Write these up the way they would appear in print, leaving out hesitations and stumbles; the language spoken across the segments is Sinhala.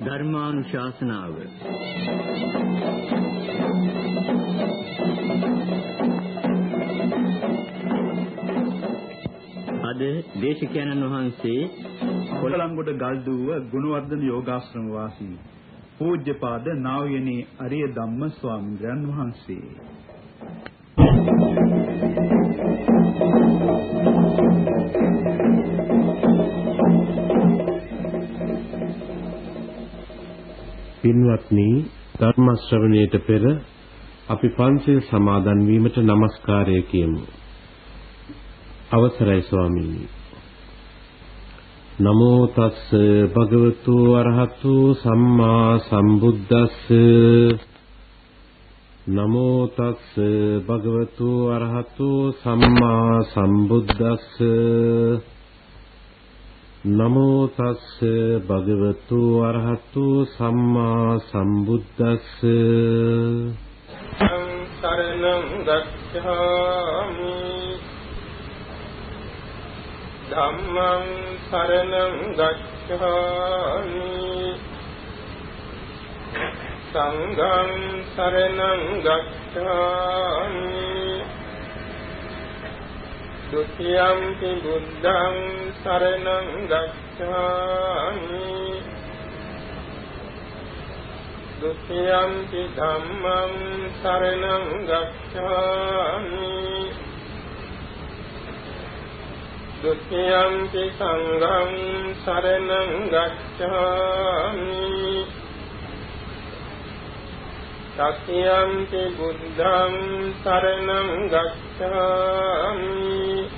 ධර්මානුශාසනාව අද දේශකයන්න් වහන්සේ කොළඹගොඩ ගල්දුව ගුණවර්ධන යෝගාශ්‍රම වාසී පූජ්‍යපාද නා වූ යනේ අරිය ධම්ම ස්වාමීන් වහන්සේ පින්වත්නි, ධර්ම ශ්‍රවණයට පෙර අපි පන්සිල් සමාදන් වීමට নমස්කාරය කියමු. අවසරයි ස්වාමීනි. නමෝ තස්ස භගවතු අරහතු සම්මා සම්බුද්දස්ස. නමෝ තස්ස භගවතු අරහතු සම්මා සම්බුද්දස්ස. නමෝ තස්ස භගවතු අරහතු සම්මා සම්බුද්දස්ස. සරණං ගච්ඡාමි ධම්මං සරණං ගච්ඡාමි සංඝං සරණං ගච්ඡාමි ဒုတိယံ පි බුද්ධං සරණං ගච්ඡාමි ဒုတိယံ පි ධම්මං සරණං ගච්ඡාමි ဒုတိယံ පි සංඝං සරණං ගච්ඡාමි တတိယံ පි බුද්ධං සරණං ගච්ඡාමි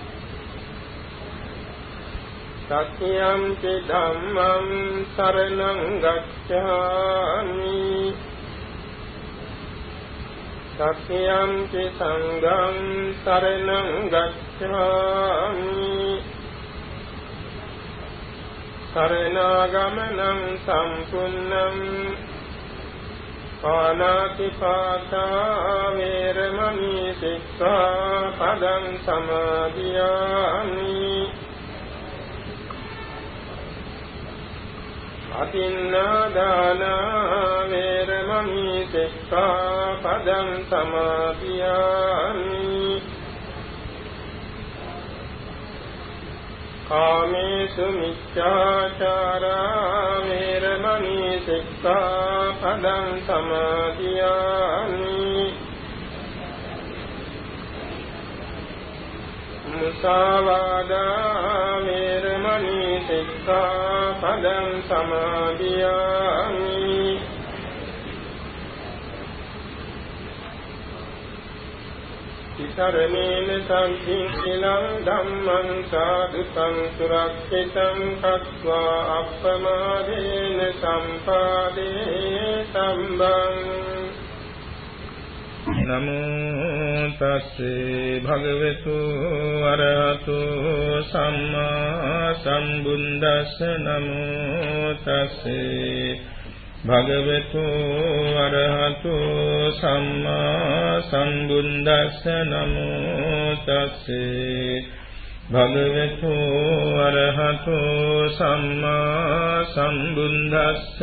တတိယံ පි ධම්මං සරණං ගච්ඡාමි တတိယံ පි සංඝං සරණං ගච්ඡාමි สรณගමනං සම්පුන්නං පාණාතිපාතා වේරමණී සික්ඛාපදං සමාදියාමි අතින්නාදාන වේරමණී සික්ඛාපදං සමාදියාමි කාමේසු මිච්ඡාචාරා වේරමණී සික්ඛාපදං සමාදියාමි මුසාවාදා වේරමණී සික්ඛාපදං සමාදියාමි සරණේන සංසිද්ධිලං ධම්මං සාදුකං සුරක්ෂිතං කତ୍වා අප්පමාදේන සම්පාදේ සම්බං නමෝ තස්සේ භගවතු අරහතු සම්මා සම්බුද්දස්ස නමෝ තස්සේ භගවතු අරහතු සම්මා සම්බුද්දස්ස නමෝ තස්සේ භගවතු අරහතු සම්මා සම්බුද්දස්ස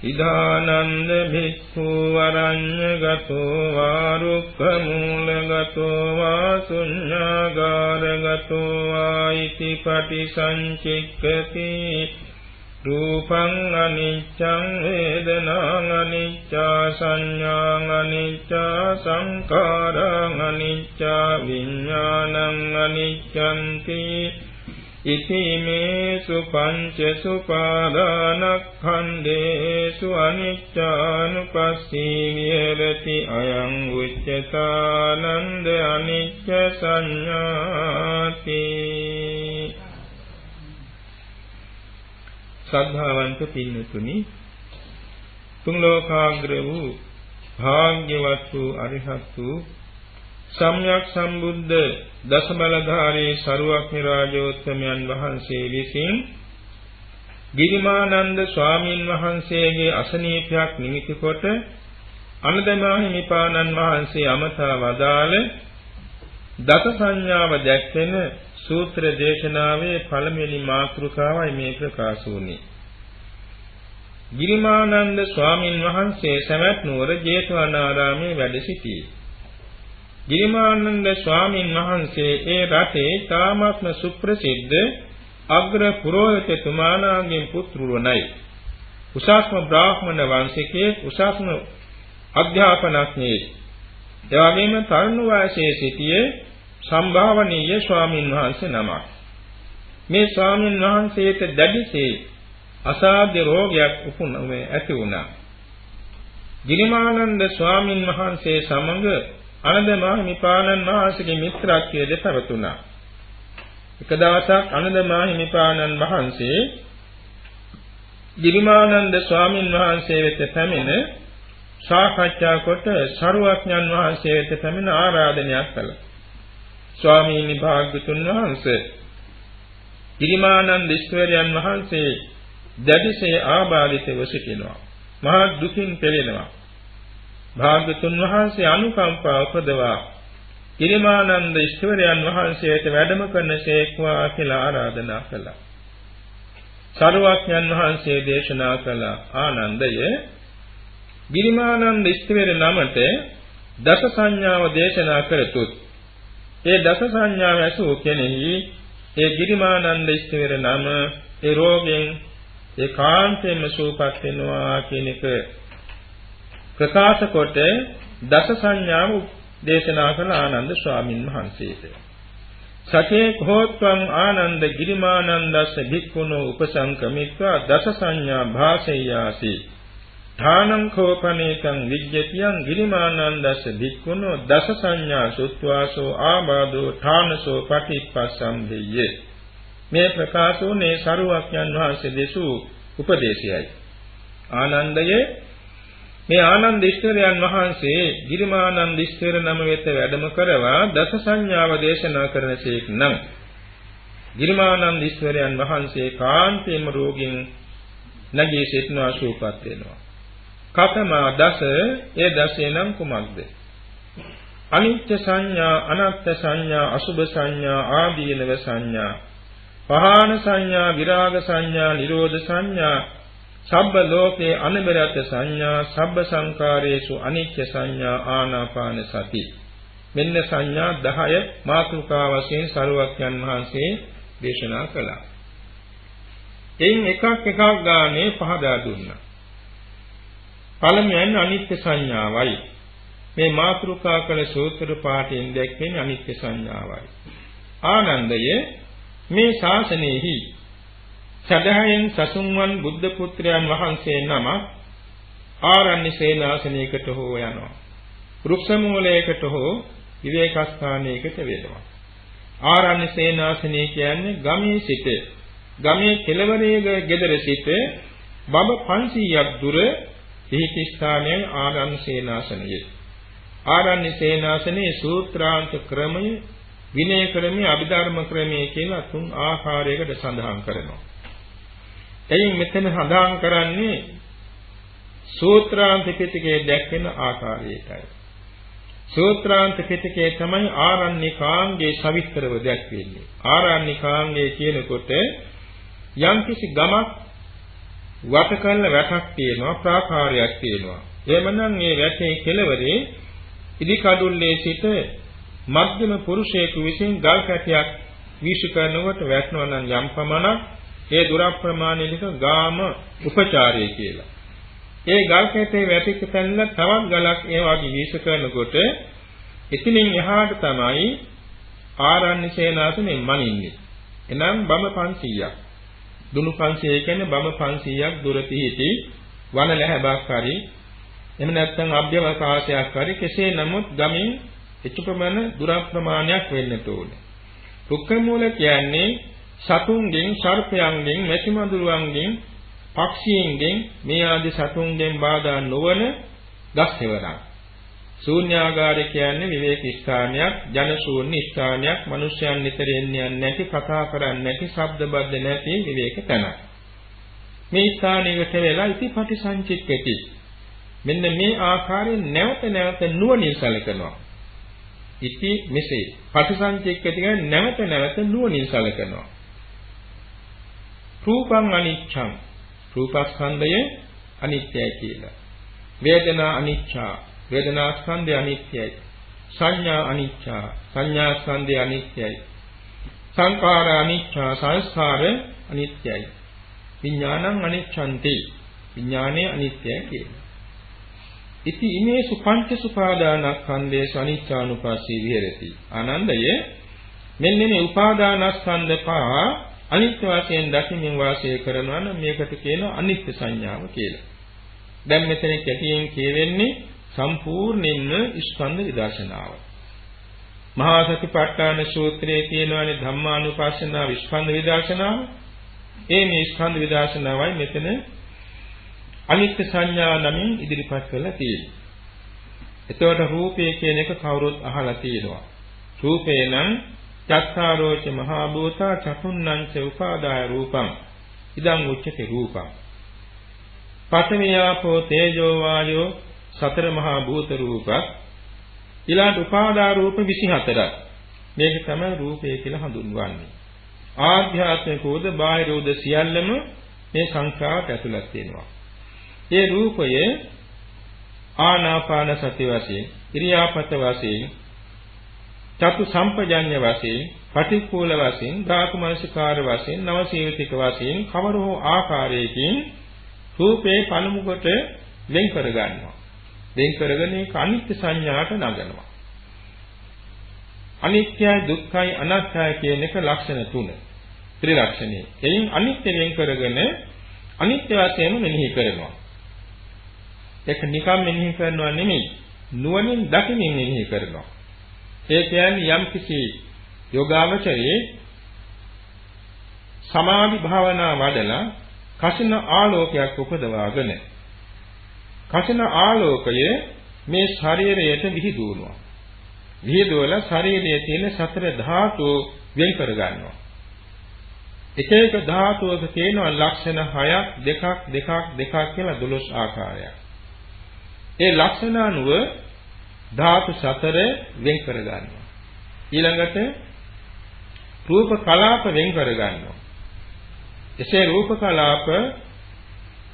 ඉදානන්ද භික්ඛු වරඤ්ඤගතෝ වා රුක්ඛ මූලගතෝ වා ශුඤ්ඤාගාරගතෝ වා ඉති පටිසංචික්ඛති රූපං අනිච්ඡං වේදනාං අනිච්චා සංඥාං අනිච්චා සංඛාරං අනිච්චා විඥානං අනිච්ඡන්ති ඉතිමේසු පංචසු පාදානක්ඛන්දේසු අනිච්චානුපස්සී විහෙරති අයං උච්චතානන්ද අනිච්ච සංඥාති. ශ්‍රද්ධාවන්ත පින්නතුනි, තුන් ලෝකාග්‍ර වූ භාග්‍යවත් වූ අරිහත් වූ සම්්‍යක් සම්බුද්ධ දසබලධාරී සරුවක්නි රාජෝත්තමයන් වහන්සේ විසින් ගිරිමානන්ද ස්වාමීන් වහන්සේගේ අසනීපයක් නිමිති කොට අනදමා හිමිපාණන් වහන්සේ අමතා වදාළ දස සංඥාව දැක්වෙන සූත්‍ර දේශනාවේ පළමුවෙනි මාතෘකාවයි මේ ප්‍රකාශ වුණේ. ගිරිමානන්ද ස්වාමින් වහන්සේ සවැත් නුවර ජේතවනාරාමේ වැඩ සිටියේ. ගිරිමානන්ද ස්වාමින් වහන්සේ ඒ රටේ තාමත්ම සුප්‍රසිද්ධ අග්‍ර පුරෝහිතතුමාණන්ගේ පුත්‍රවණයි. උසස්ම බ්‍රාහ්මණ වංශිකයේ උසස්ම අධ්‍යාපනඥයෙක්. එවැගේම තරුණ වයසේ සිටියේ සම්භාවනීය ස්වාමින් වහන්සේ නමක්. මේ ස්වාමින් වහන්සේට දැඩිසේ අසාධ්‍ය රෝගයක් ඇති වුණා. ගිරිමානන්ද ස්වාමින් වහන්සේ සමග අනන්ද මහිමිපාණන් වහන්සේගේ මිත්‍රත්වයේද පැවතුණා. එක දවසක් අනන්ද මහිමිපාණන් වහන්සේ ගිරිමානන්ද ස්වාමින් වහන්සේ වෙත පැමිණ සාකච්ඡා කොට සරුවඥන් වහන්සේ වෙත පැමිණ ආරාධනයක් කළා. ස්වාමීනි භාග්‍යතුන් වහන්සේ ගිරිමානන්ද ඊශ්වරයන් වහන්සේ දැඩිසේ ආබාධිතව සිටිනවා. මහා දුකින් පෙළෙනවා. භාග්‍යතුන් වහන්සේ අනුකම්පාව ප්‍රදවා ගිරිමානන්ද ඊශ්වරයන් වහන්සේට වැඩම කරනසේක්වා කියලා ආරාධනා කළා. සරුවඥන් වහන්සේ දේශනා කළ ආනන්දය ගිරිමානන්ද ඊශ්වර නමට දස සංඥාව දේශනා කරතුත් ඒ දස සංඥාව ඇසූ කෙනෙහි ඒ ගිරිමානන්ද ඊශ්වර නම ඒ රෝගෙන් ඒකාන්තයෙන්ම සුවපත් වෙනවා කියන එක ප්‍රකාශ කොට දස සංඥාව දේශනා කළ ආනන්ද ස්වාමින් වහන්සේට සකේ කෝත්වං ආනන්ද ගිරිමානන්දස්ස භික්ඛුනෝ උපසංකමිත්වා දස සංඥා භාසෙය්‍යාසි ධානං කෝපනේකං විජ්ජතියං ගිරිමානන්දස්ස භික්ඛුනෝ දස සංඥා සුත්වාසෝ ආබාධෝ ධානසෝ පටිප්පස්සම්භියේ මේ ප්‍රකාශෝනේ සරුවක්යන් වහන්සේ දෙසූ උපදේශයයි. ආනන්දයේ මේ ආනන්ද ඊශ්වරයන් වහන්සේ ගිරිමානන්ද ඊශ්වර නම වෙත වැඩම කරවා දස සංඥාව දේශනා කරනසේක් නම් ගිරිමානන්ද ඊශ්වරයන් වහන්සේ කාන්තේම රෝගින් නැගී සිටනවා සුවපත් වෙනවා. කතමා දස ඒ දසේ නම් කුමක්ද? අනිත්‍ය සංඥා, අනාත්ම සංඥා, අසුභ සංඥා, ආදීනව සංඥා, පහාන සංඥා, විරාග සංඥා, නිරෝධ සංඥා, සබ්බ ලෝකේ අනිබරත සංඥා, සබ්බ සංකාරේසු අනිත්‍ය සංඥා, ආනාපාන සති. මෙන්න සංඥා 10 මාතෘකා වශයෙන් සරුවක්යන් වහන්සේ දේශනා කළා. එයින් එකක් ගානේ පහදා දුන්නා. පළමුවෙන් අනිත්‍ය සංඥාවයි. මේ මාතෘකා කළ සූත්‍ර පාඨයෙන් දැක්වෙන අනිත්‍ය සංඥාවයි. ආනන්දයේ මේ ශාසනයෙහි සදහයෙන් සසුන්වන් බුද්ධ පුත්‍රයන් වහන්සේ නම ආරණ්‍ය සේනාසනයකට හෝ යනවා. වෘක්ෂ මූලයකට හෝ විවේකස්ථානයකට වෙනවා. ආරණ්‍ය සේනාසනය කියන්නේ ගමේ සිට ගමේ කෙළවරේ ගෙදර සිට බඹ 500ක් දුර පිහිටි ස්ථානයයි ආරණ්‍ය සේනාසනය. ආරණ්‍ය සේනාසනයේ සූත්‍රාන්ත ක්‍රමය, විනය ක්‍රමය, අභිධර්ම ක්‍රමය කියලා 3 ආකාරයකට සඳහන් කරනවා. එයින් මෙතන සඳහන් කරන්නේ සූත්‍රාන්ත පිටකයේ දැක්වෙන ආකාරයටයි. සූත්‍රාන්ත පිටකයේ තමයි ආරණ්‍යකාංගයේ සවිස්තරව දැක්වෙන්නේ. ආරණ්‍යකාංගය කියනකොට යම්කිසි ගමක් වටකල්ල වැටක් තියෙනවා, ප්‍රාකාරයක් තියෙනවා. එhmenan මේ වැටේ කෙළවරේ ඉදිකඩුල්ලේ සිට මධ්‍යම පුරුෂයෙකු විසින් ගල් කැටයක් වීසු කරනකොට වැටෙනවා නම් යම් පමණක් ඒ දුර ප්‍රමාණයක ගාම උපචාරය කියලා. ඒ ගල් කැටේ වැටිච්ච තැන තවත් ගලක් ඒ වගේ වීසු කරනකොට එතනින් එහාට තමයි ආරණ්‍ය සේනාසනේ මනින්නේ. එනම් බඹ 500ක්. දුනු 500 කියන්නේ බඹ 500ක් දුර පිහිටි වන ලැබක් හරි එහෙම නැත්නම් අභ්‍යවකාශයක් හරි කෙසේ නමුත් ගමින් එච්චපමණ දුර ප්‍රමාණයක් වෙන්නට ඕනේ. රුක්ක මූල කියන්නේ සතුන්ගෙන්, සර්පයන්ගෙන්, මැසිමදුරුවන්ගෙන්, පක්ෂීන්ගෙන් මේ ආදී සතුන්ගෙන් බාධා නොවන ගස් හේවරක්. ශූන්‍යාගාරය කියන්නේ විවේක ස්ථානයක්, ජන ශූන්‍ය ස්ථානයක්, මිනිස්යන් නිතර එන්නේ නැති, කතා කරන්නේ නැති, ශබ්ද බද්ද නැති විවේක තැනක්. මේ ස්ථානයකට වෙලා ඉතිපටි සංචිත්තති. මෙන්න මේ ආකාරයෙන් නැවත නැවත නුවණින් සැලකනවා. ඉති මෙසේ පටිසංචෙක්කති කියන්නේ නැවත නැවත නුවණින් සලකනවා. රූපං අනිච්ඡං රූපස්කන්ධය අනිත්‍යයි කියලා. වේදනා අනිච්චා වේදනාස්කන්ධය අනිත්‍යයි. සංඥා අනිච්චා සංඥාස්කන්ධය අනිත්‍යයි. සංඛාර අනිච්චා සංස්කාර අනිත්‍යයි. විඥානං අනිච්ඡන්ති විඥානය අනිත්‍යයි කියලා. ඉති ඉමේසු පංච සුපාදානස්කන්ධේසු අනිච්චානුපස්සී විහෙරති. ආනන්දය මෙන්න මේ උපාදානස්කන්ධ පහ අනිත්‍ය වශයෙන් දකිමින් වාසය කරනවා නම් මේකට කියනවා අනිත්‍ය සංඥාව කියලා. දැන් මෙතන කැටියෙන් කියවෙන්නේ සම්පූර්ණයෙන්ම ස්කන්ධ විදර්ශනාව. මහා සතිපට්ඨාන සූත්‍රයේ තියෙනවානේ ධම්මානුපස්සනාව ස්කන්ධ විදර්ශනාව. මේ ස්කන්ධ විදර්ශනාවයි මෙතන අනිත්‍ය සංඥා නමින් ඉදිරිපත් කරලා තියෙන්නේ. එතකොට රූපය කියන එක කවුරුත් අහලා තියෙනවා. රූපේ නම් චත්තාරෝච මහා භූතා චතුන්නංච උපාදාය රූපං ඉදං උච්චති රූපං. පඨවියාපෝ තේජෝ වායෝ සතර මහා භූත රූපක් ඊළඟ උපාදා රූප 24ක්. මේක තමයි රූපය කියලා හඳුන්වන්නේ. ආධ්‍යාත්මිකෝද බාහිරෝද සියල්ලම මේ සංඛාරයට ඇතුළත් වෙනවා. ඒ රූපය ආනාපාන සති වශයෙන්, ඉරියාපත වශයෙන්, චතු සම්පජඤ්ඤ වශයෙන්, පටික්කුල වශයෙන්, ධාතු මනසිකාර වශයෙන්, නවසීවිතික වශයෙන් කවර හෝ ආකාරයකින් රූපේ පළමු කොට වෙන් කර ගන්නවා. වෙන් කරගෙන ඒක අනිත්‍ය සංඥාට නගනවා. අනිත්‍යයි, දුක්ඛයි, අනාත්මයි කියන එක ලක්ෂණ තුන. ත්‍රිලක්ෂණේ. එයින් අනිත්‍ය වෙන් කරගෙන අනිත්‍ය වශයෙන්ම මෙනෙහි කරනවා. ඒක නිකම් මෙනෙහි කරනවා නෙමෙයි. නුවණින් දකිමින් මෙනෙහි කරනවා. ඒ කියන්නේ යම්කිසි යෝගාවචරයේ සමාධි භාවනා වඩලා කසින ආලෝකයක් උපදවාගෙන කසින ආලෝකය මේ ශරීරයට විහිදුවනවා. විහිදුවලා ශරීරයේ තියෙන සතර ධාතු වෙන් කර ගන්නවා. එක එක ධාතුවක තියෙනවා ලක්ෂණ 6ක් 2ක් කියලා 12 ආකාරයක්. ඒ ලක්ෂණ අනුව ධාතු 4 වෙන් කර ගන්නවා. ඊළඟට රූප කලාප වෙන් කර ගන්නවා. එසේ රූප කලාප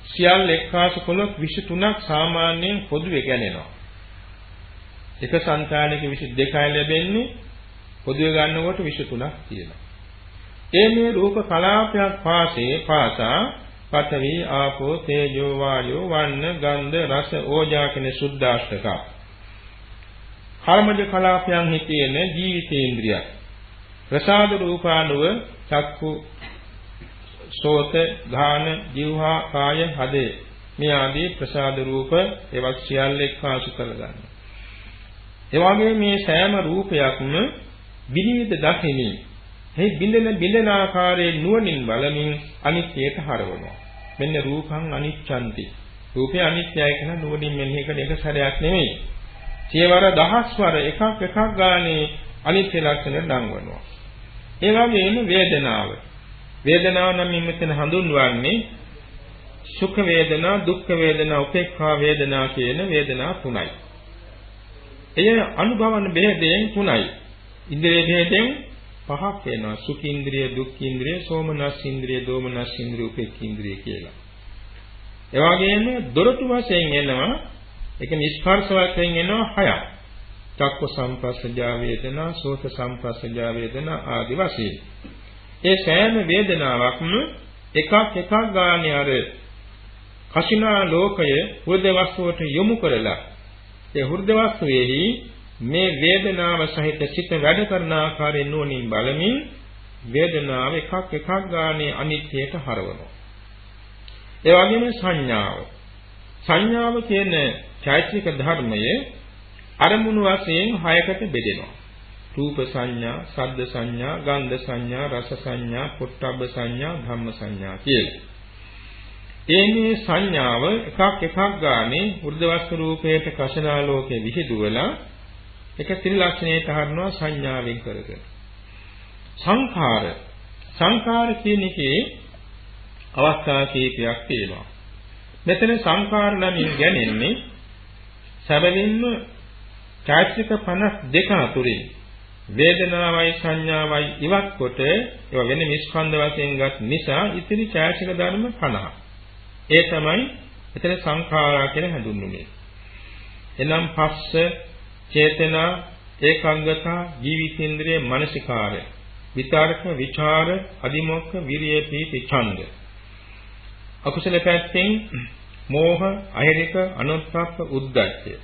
සියල්ල එක්කාසු කළොත් 23ක් සාමාන්‍යයෙන් පොදුවේ ගැනෙනවා. එක සංඛානික 22යි ලැබෙන්නේ පොදුවේ ගන්නකොට 23ක් තියෙනවා. මේ රූප කලාපයක් පාසා පඨවි ආපෝ තේජෝ වායෝ වන්න ගන්ධ රස ඕජා කියන සුද්ධාෂ්ටක කර්මජ කලාපයන් හිතේන ජීවිතේන්ද්‍රිය ප්‍රසාද රූපානුව චක්කු සෝත ධාන જીවහා කාය හදේ මේ ආදී ප්‍රසාද රූප ඒවත් සියල්ල එක්කාසු කරගන්න. ඒ වගේ මේ සෑම රූපයක්ම විනිවිද දකිමින් මේ බින්දෙන ආකාරයේ නුවණින් බලමින් අනිත්‍යයට හරවනවා. මෙන්න රූපං අනිච්ඡන්ති. රූපය අනිත්‍යයි කියන නුවණින් මෙනෙහි කරන එක සැරයක් නෙමෙයි. සියවර දහස්වර එකක් ගානේ අනිත්‍ය ලක්ෂණ දන්වනවා. ඒ වගේම වේදනාව. වේදනාව නම් මෙතන හඳුන්වන්නේ සුඛ වේදනා, දුක්ඛ වේදනා, උපේක්ඛා වේදනා කියන වේදනා තුනයි. එය අනුභවන බෙහෙදෙන් තුනයි. ඉන්ද්‍රිය බෙහෙදෙන් පහක් වෙනවා. සුඛ ඉන්ද්‍රිය, දුක්ඛ ඉන්ද්‍රිය, සෝමනස් ඉන්ද්‍රිය, දෝමනස් ඉන්ද්‍රිය, උපේක්ඛ ඉන්ද්‍රිය කියලා. ඒ වගේම දොරටු වශයෙන් එනවා, ඒක නිස්පර්ශ වශයෙන් එනවා 6ක්. චක්ක සම්පස්සජා වේදනා, සෝත සම්පස්සජා වේදනා ආදි වශයෙන්. ඒ සෑම වේදනාවක්ම එකක් ගානේ අර කසිනා ලෝකය හෘද වස්තුවට යොමු කරලා ඒ හෘද වස්තුවේහි මේ වේදනාව සහිත සිත වැඩ කරන ආකාරයෙන් නුවණින් බලමින් වේදනාව එකක් ගානේ අනිත්‍යයට හරවනවා. ඒ වගේම සංඥාව කියන චෛතසික ධර්මයේ අරමුණු වශයෙන් 6කට බෙදෙනවා. රූප සංඥා, ශබ්ද සංඥා, ගන්ධ සංඥා, රස සංඥා, පොට්ටබ්බ සංඥා, ධම්ම සංඥා කියලා. මේ සංඥාව එකක් ගානේ වෘද්ධවස්තු රූපයට කෂණාලෝකයේ විහිදුවලා එක ත්‍රිලක්ෂණයට හරනවා සංඥාවෙන් කරගෙන. සංඛාර කියන එකේ අවස්ථා කීපයක් තියෙනවා. මෙතන සංඛාර නමින් ගැනෙන්නේ සැබවින්ම චෛතසික 52 අතුරින් වේදනාවයි සංඥාවයි ඉවත් කොට ඒවා වෙන නිස්කන්ධ වශයෙන් ගත් නිසා ඉතිරි චෛතසික ධර්ම 50. ඒ තමයි එතන සංඛාරා කියලා හඳුන්වන්නේ. එනම් පස්ස, චේතනා, ඒකාග්‍රතා, ජීවිතේන්ද්‍රයේ මානසිකාරය, විතරක, විචාර, අදිමොක්ඛ, විරිය, පීති, ඡන්ද. අකුසල පැත්තෙන් මෝහ, අහිරික, අනුත්ප්ප, උද්ධච්චය,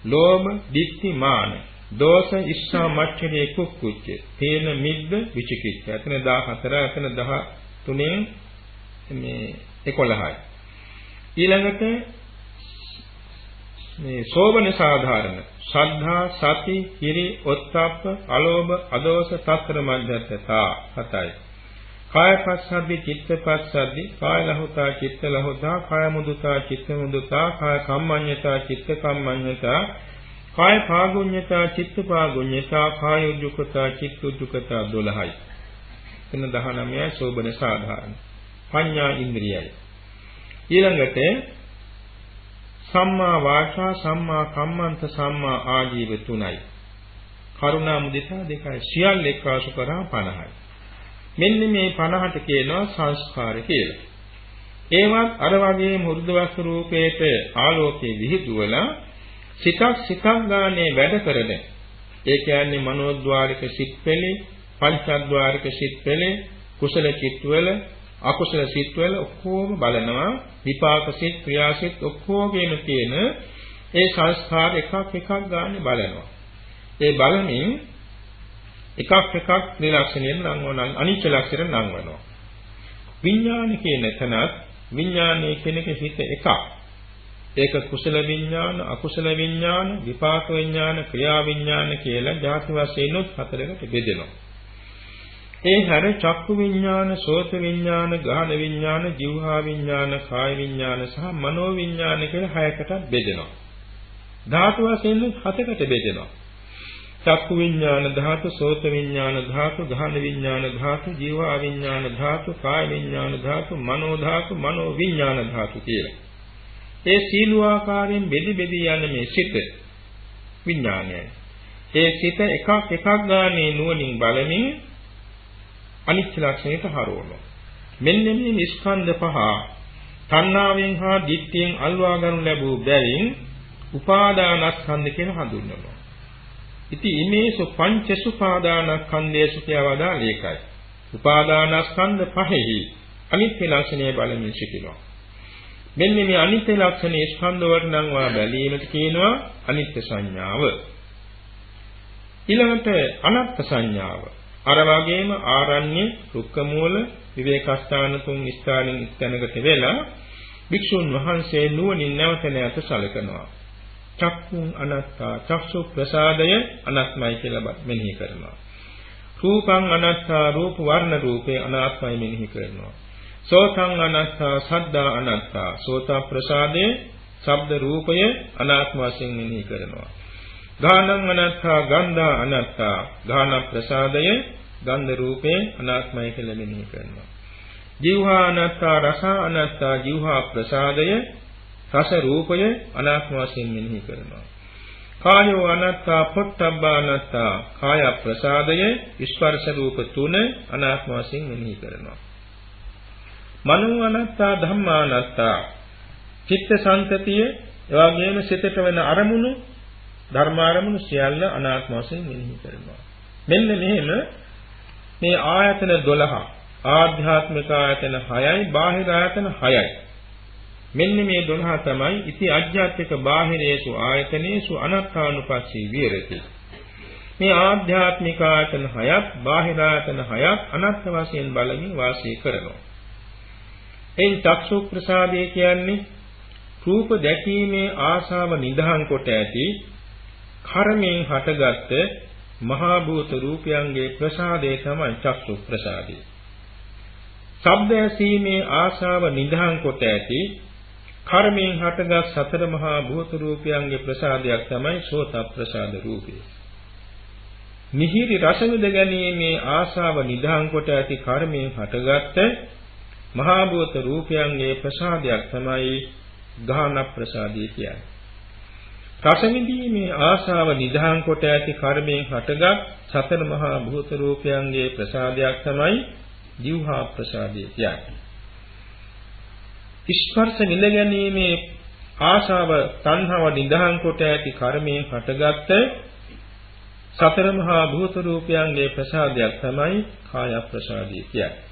ලෝභ, ditthi, මාන, දෝෂ, ඉස්සා, මච්චරිය, කුක්කුච්ච, තේන, මිද්ද, විචිකිච්ඡා. එතන 14, එතන 13න් මේ 11යි. ඊළඟට මේ සෝබන සාධාරණ ශ්‍රද්ධා, සති, හිරි, ඔත්තප්ප, අලෝභ, අදෝස, තත්තර මධ්‍යස්ථතා 7යි. කාය පස්සද්ධි, චිත්ත පස්සද්ධි, කාය ලහුතා, චිත්ත ලහුතා, කාය මුදුතා, චිත්ත මුදුතා, කාය කම්මඤ්ඤතා, චිත්ත කම්මඤ්ඤතා, කාය පාගුඤ්ඤතා, චිත්ත පාගුඤ්ඤතා, කාය උජ්ජුකතා, චිත්ත උජ්ජුකතා 12යි. එතන 19යි සෝබන සාධාරණ. පඤ්ඤා ඉන්ද්‍රියයි. ඊළඟට සම්මා වාචා, සම්මා කම්මන්ත, සම්මා ආජීව 3යි. කරුණා මුදිතා 2යි. සියල්ල එක්වාසු කරා 50යි. මෙන්න මේ 50ට කියනවා සංස්කාර කියලා. ඒවත් අර වගේ මෘදු වස්තු රූපේට ආලෝකයේ විහිදුවලා සිතක් ගානේ වැඩ කරන. ඒ කියන්නේ මනෝද්වාරික සිත්පෙළේ, පංචද්වාරික සිත්පෙළේ, කුසල චිත්තවල, අකුසල සිත්වල ඔක්කොම බලනවා. විපාක සිත්, ක්‍රියා සිත් ඔක්කොගේම තියෙන ඒ සංස්කාර එකක් ගානේ බලනවා. ඒ බලමින් එකක් ත්‍රිලක්ෂණයෙන් නම් අනිත්‍ය ලක්ෂණයෙන් නම් වෙනවා. විඥාන කියන තැනත් විඥානයේ කෙනෙක් හිත එකක්. ඒක කුසල විඥාන, අකුසල විඥාන, විපාක විඥාන, ක්‍රියා විඥාන කියලා ධාතු වශයෙන් උත් හතරකට බෙදෙනවා. ඒ හැර චක්කු විඥාන, සෝත විඥාන, ගාහන විඥාන, જીවහා විඥාන, කාය විඥාන සහ මනෝ විඥාන කියලා හයකට බෙදෙනවා. ධාතු වශයෙන් උත් හතකට බෙදෙනවා. චක්කු විඥාන ධාතු, සෝත විඥාන ධාතු, ගාහන විඥාන ධාතු, જીවහා විඥාන ධාතු, කාය විඥාන ධාතු, මනෝ ධාතු, මනෝ විඥාන ධාතු කියලා. ඒ සීල ආකාරයෙන් බෙදි යන මේ සිත විඥානයයි. ඒ සිත එකක් ගානේ නුවණින් බලමින් අනිත්‍ය ලක්ෂණයට හරවනවා. මෙන්න මේ ස්කන්ධ පහ තණ්හාවෙන් හා ditthියෙන් අල්වා ගනු ලැබූ බැවින් උපාදානස්කන්ධ කියලා හඳුන්වනවා. ඉතින් ඉමේසු පංචසු උපාදානස්කන්ධයසු කියවදා ලේකයි. උපාදානස්කන්ධ පහෙහි අනිත්‍ය ලක්ෂණය බලමින් සිටිනවා. මෙන්න මේ අනිත්‍ය ලක්ෂණයේ ස්කන්ධ වලට නම් වා බැලීමට කියනවා අනිත්‍ය සංඥාව. ඊළඟට අනාත්ම සංඥාව. අර වගේම ආරණ්‍ය, රුක්ක මූල, විවේකස්ථාන තුන් ස්ථානින් ස්ථානකට වෙලා භික්ෂුන් වහන්සේ නුවණින් නැවත සැලකනවා. චක්කුං අනාත්තා, චක්සු ප්‍රසාදය අනාත්මයි කියලා මෙනෙහි කරනවා. රූපං අනාත්තා, රූප වර්ණ රූපේ අනාත්මයි මෙනෙහි කරනවා. සෝතං අනාත්තා, සද්දා අනාත්තා, සෝත ප්‍රසාදයේ ශබ්ද රූපය අනාත්ම වශයෙන් මෙනෙහි කරනවා. ගානං අනාත්තා, ගන්ධා අනාත්තා, ගාන ප්‍රසාදය ගන්ධ රූපේ අනාත්මයි කියලා මෙනෙහි කරනවා. જીවහා අනාත්තා, රස අනාත්තා, જીවහා ප්‍රසාදය රස රූපය අනාත්ම වශයෙන් මෙනෙහි කරනවා. කායෝ අනාත්තා, පොට්ටබ්බා අනාත්තා, කාය ප්‍රසාදය ස්පර්ශ රූප තුන අනාත්ම වශයෙන් මෙනෙහි කරනවා. මනෝ අනාත්තා, ධම්මා අනාත්තා, චිත්ත සංතතිය එවාගෙම සිතට වෙන අරමුණු ධර්මාරමුණු සියල්ල අනාත්ම වශයෙන් මෙනෙහි කරනවා. මෙන්න මෙහෙම මේ ආයතන 12 ආධ්‍යාත්මික ආයතන 6යි, බාහිර ආයතන 6යි. මෙන්න මේ 12 තමයි ඉති අධ්‍යාත්මික බාහිරේසු ආයතනේසු අනාත්මානුපස්සී විහෙරති. මේ ආධ්‍යාත්මික ආයතන 6ක්, බාහිර ආයතන 6ක් අනාත්ම වශයෙන් බලමින් වාසය කරනවා. එයින් චක්සු ප්‍රසාදය කියන්නේ රූප දැකීමේ ආශාව නිදහන් කොට ඇති කර්මයෙන් හටගත් මහා භූත රූපයන්ගේ ප්‍රසාදය තමයි චක්සු ප්‍රසාදය. ශබ්ද ඇසීමේ ආශාව නිදහන් කොට ඇති කර්මයෙන් හටගත් සතර මහා භූත රූපයන්ගේ ප්‍රසාදයක් තමයි සෝත ප්‍රසාද රූපය. මිහිරි රස විඳ ගැනීමේ ආශාව නිදහන් කොට ඇති කර්මයෙන් හටගත් මහා භූත රූපයන්ගේ ප්‍රසාදයක් තමයි ගාහන ප්‍රසාදය කියන්නේ. රස විඳීමේ ආශාව නිදහන් කොට ඇති කර්මයෙන් හටගත් සතර මහා භූත රූපයන්ගේ ප්‍රසාදයක් තමයි ජීවහා ප්‍රසාදය කියන්නේ. ස්පර්ශ විඳ ගැනීමේ ආශාව තණ්හාව නිදහන් කොට ඇති කර්මයෙන් හටගත් සතර මහා භූත රූපයන්ගේ ප්‍රසාදයක් තමයි කාය ප්‍රසාදය කියන්නේ.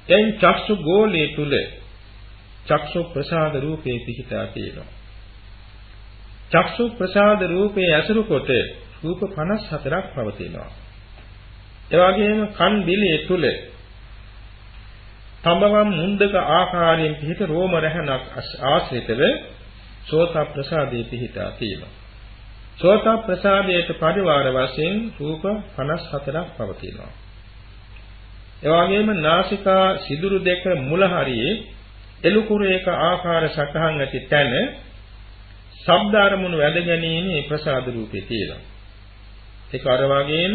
එයින් චක්ෂු ගෝලයේ තුල චක්ෂු ප්‍රසාද රූපේ පිහිටා තියෙනවා. චක්ෂු ප්‍රසාද රූපේ ඇසුරු කොට රූප 54ක් පවතිනවා. ඒ වගේම කන් දිලේ තුල තඹවම් මුන්දක ආකාරයෙන් පිහිට රෝම රැහනක් ආශ්‍රිතව සෝත ප්‍රසාදයේ පිහිටා තියෙනවා. සෝත ප්‍රසාදයට පරිවාර වශයෙන් රූප 54ක් පවතිනවා. ඒ වගේම නාසිකා සිදුරු දෙක මුල හරියේ එළුකුරේක ආකාර සටහන් ඇති තැන ශබ්ද අරමුණු වැද ගැනීමේ ප්‍රසාද රූපේ තියෙනවා. ඒක අර වගේම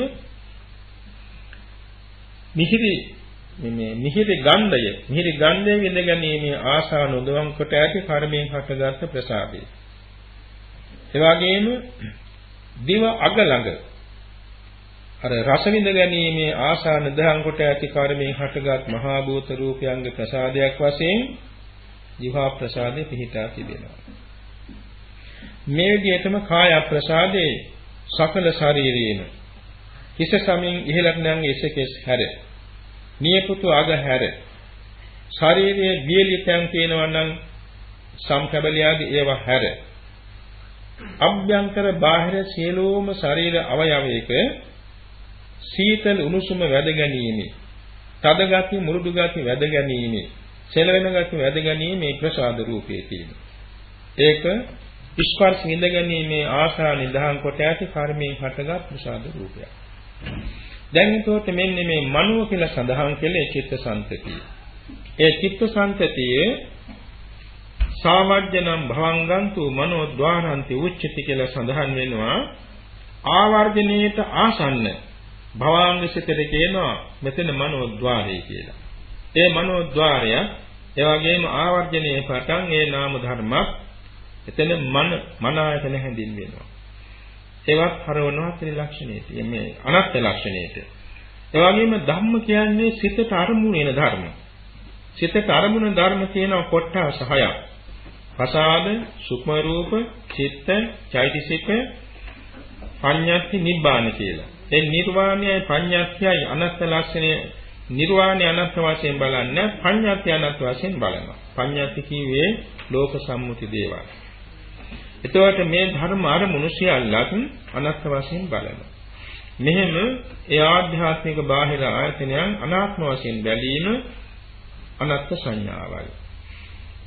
මිහිරි ගන්ධය විඳ ගැනීමේ ආශා නොදවම් කොට ඇති කර්මයෙන් හටගත් ප්‍රසාදය. ඒ වගේම දිව අග ළඟ අර රස විඳ ගැනීමේ ආශා නිදහන් කොට ඇති කර්මයෙන් හටගත් මහා භූත රූපයන්ගේ ප්‍රසාදයක් වශයෙන් ජීවා ප්‍රසාදේ පිහිටා තිබෙනවා. මේ විදිහටම කාය ප්‍රසාදේ සකල ශරීරයේම හිස සමින් ඉහළට නම් එසකෙස් හැර නියපොතු අග හැර ශරීරයේ බියලිතයන් තියෙනවා නම් සම්කබලියාදී ඒවා හැර අභ්‍යන්තර බාහිර සියලුම ශරීර අවයවයක සීතල උණුසුම වැද ගැනීම, තද ගති මුරුදු ගති වැද ගැනීම, සෙලවෙන ගති වැද ගැනීම මේ ප්‍රසාද රූපයේ තියෙනවා. ඒක ස්පර්ශ විඳ ගැනීමේ ආශා නිදහන් කොට ඇති කර්මයෙන් හටගත් ප්‍රසාද රූපයක්. දැන් ඒකට මෙන්න මේ මනෝ කියලා සඳහන් කළේ චිත්ත සංතතිය. ඒ චිත්ත සංතතියේ සාවර්ජනම් භවංගන්තු මනෝ ద్వාරන්ති උච්චති කියලා සඳහන් වෙනවා. ආවර්ජනයේට ආසන්න භවාංග සිතට කියනවා මෙතන මනෝ ద్వාරය කියලා. ඒ මනෝ ద్వාරය ඒ වගේම ආවර්ජනයේ පටන් ඒ නාම ධර්මයක් එතන මන ආයතන හැඳින්වෙනවා. ඒවත් හරවනවා ත්‍රිලක්ෂණයට. මේ අනත්ත් ලක්ෂණයට. ඒ වගේම ධම්ම කියන්නේ සිතට අරමුණු වෙන ධර්ම. සිතට අරමුණු ධර්ම තියෙනවා කොටස් 6ක්. ප්‍රසාද, සුක්ම රූප, චිත්ත, චෛතසික, පඤ්ඤාති නිබ්බාන කියලා. ඒ නිර්වාණයයි පඤ්ඤාතියයි අනත්ත් ලක්ෂණය නිර්වාණය අනත්ත් වශයෙන් බලන්නේ පඤ්ඤාති අනත්ත් වශයෙන් බලනවා. පඤ්ඤාති කිව්වේ ලෝක සම්මුති දේවල්. එතකොට මේ ධර්ම අරමුණු සියල්ලත් අනත්ත් වශයෙන් බලනවා. මෙහෙම ඒ ආධ්‍යාත්මික බාහිර ආයතනයන් අනාත්ම වශයෙන් බැලීම අනත්ත් සංඥාවයි.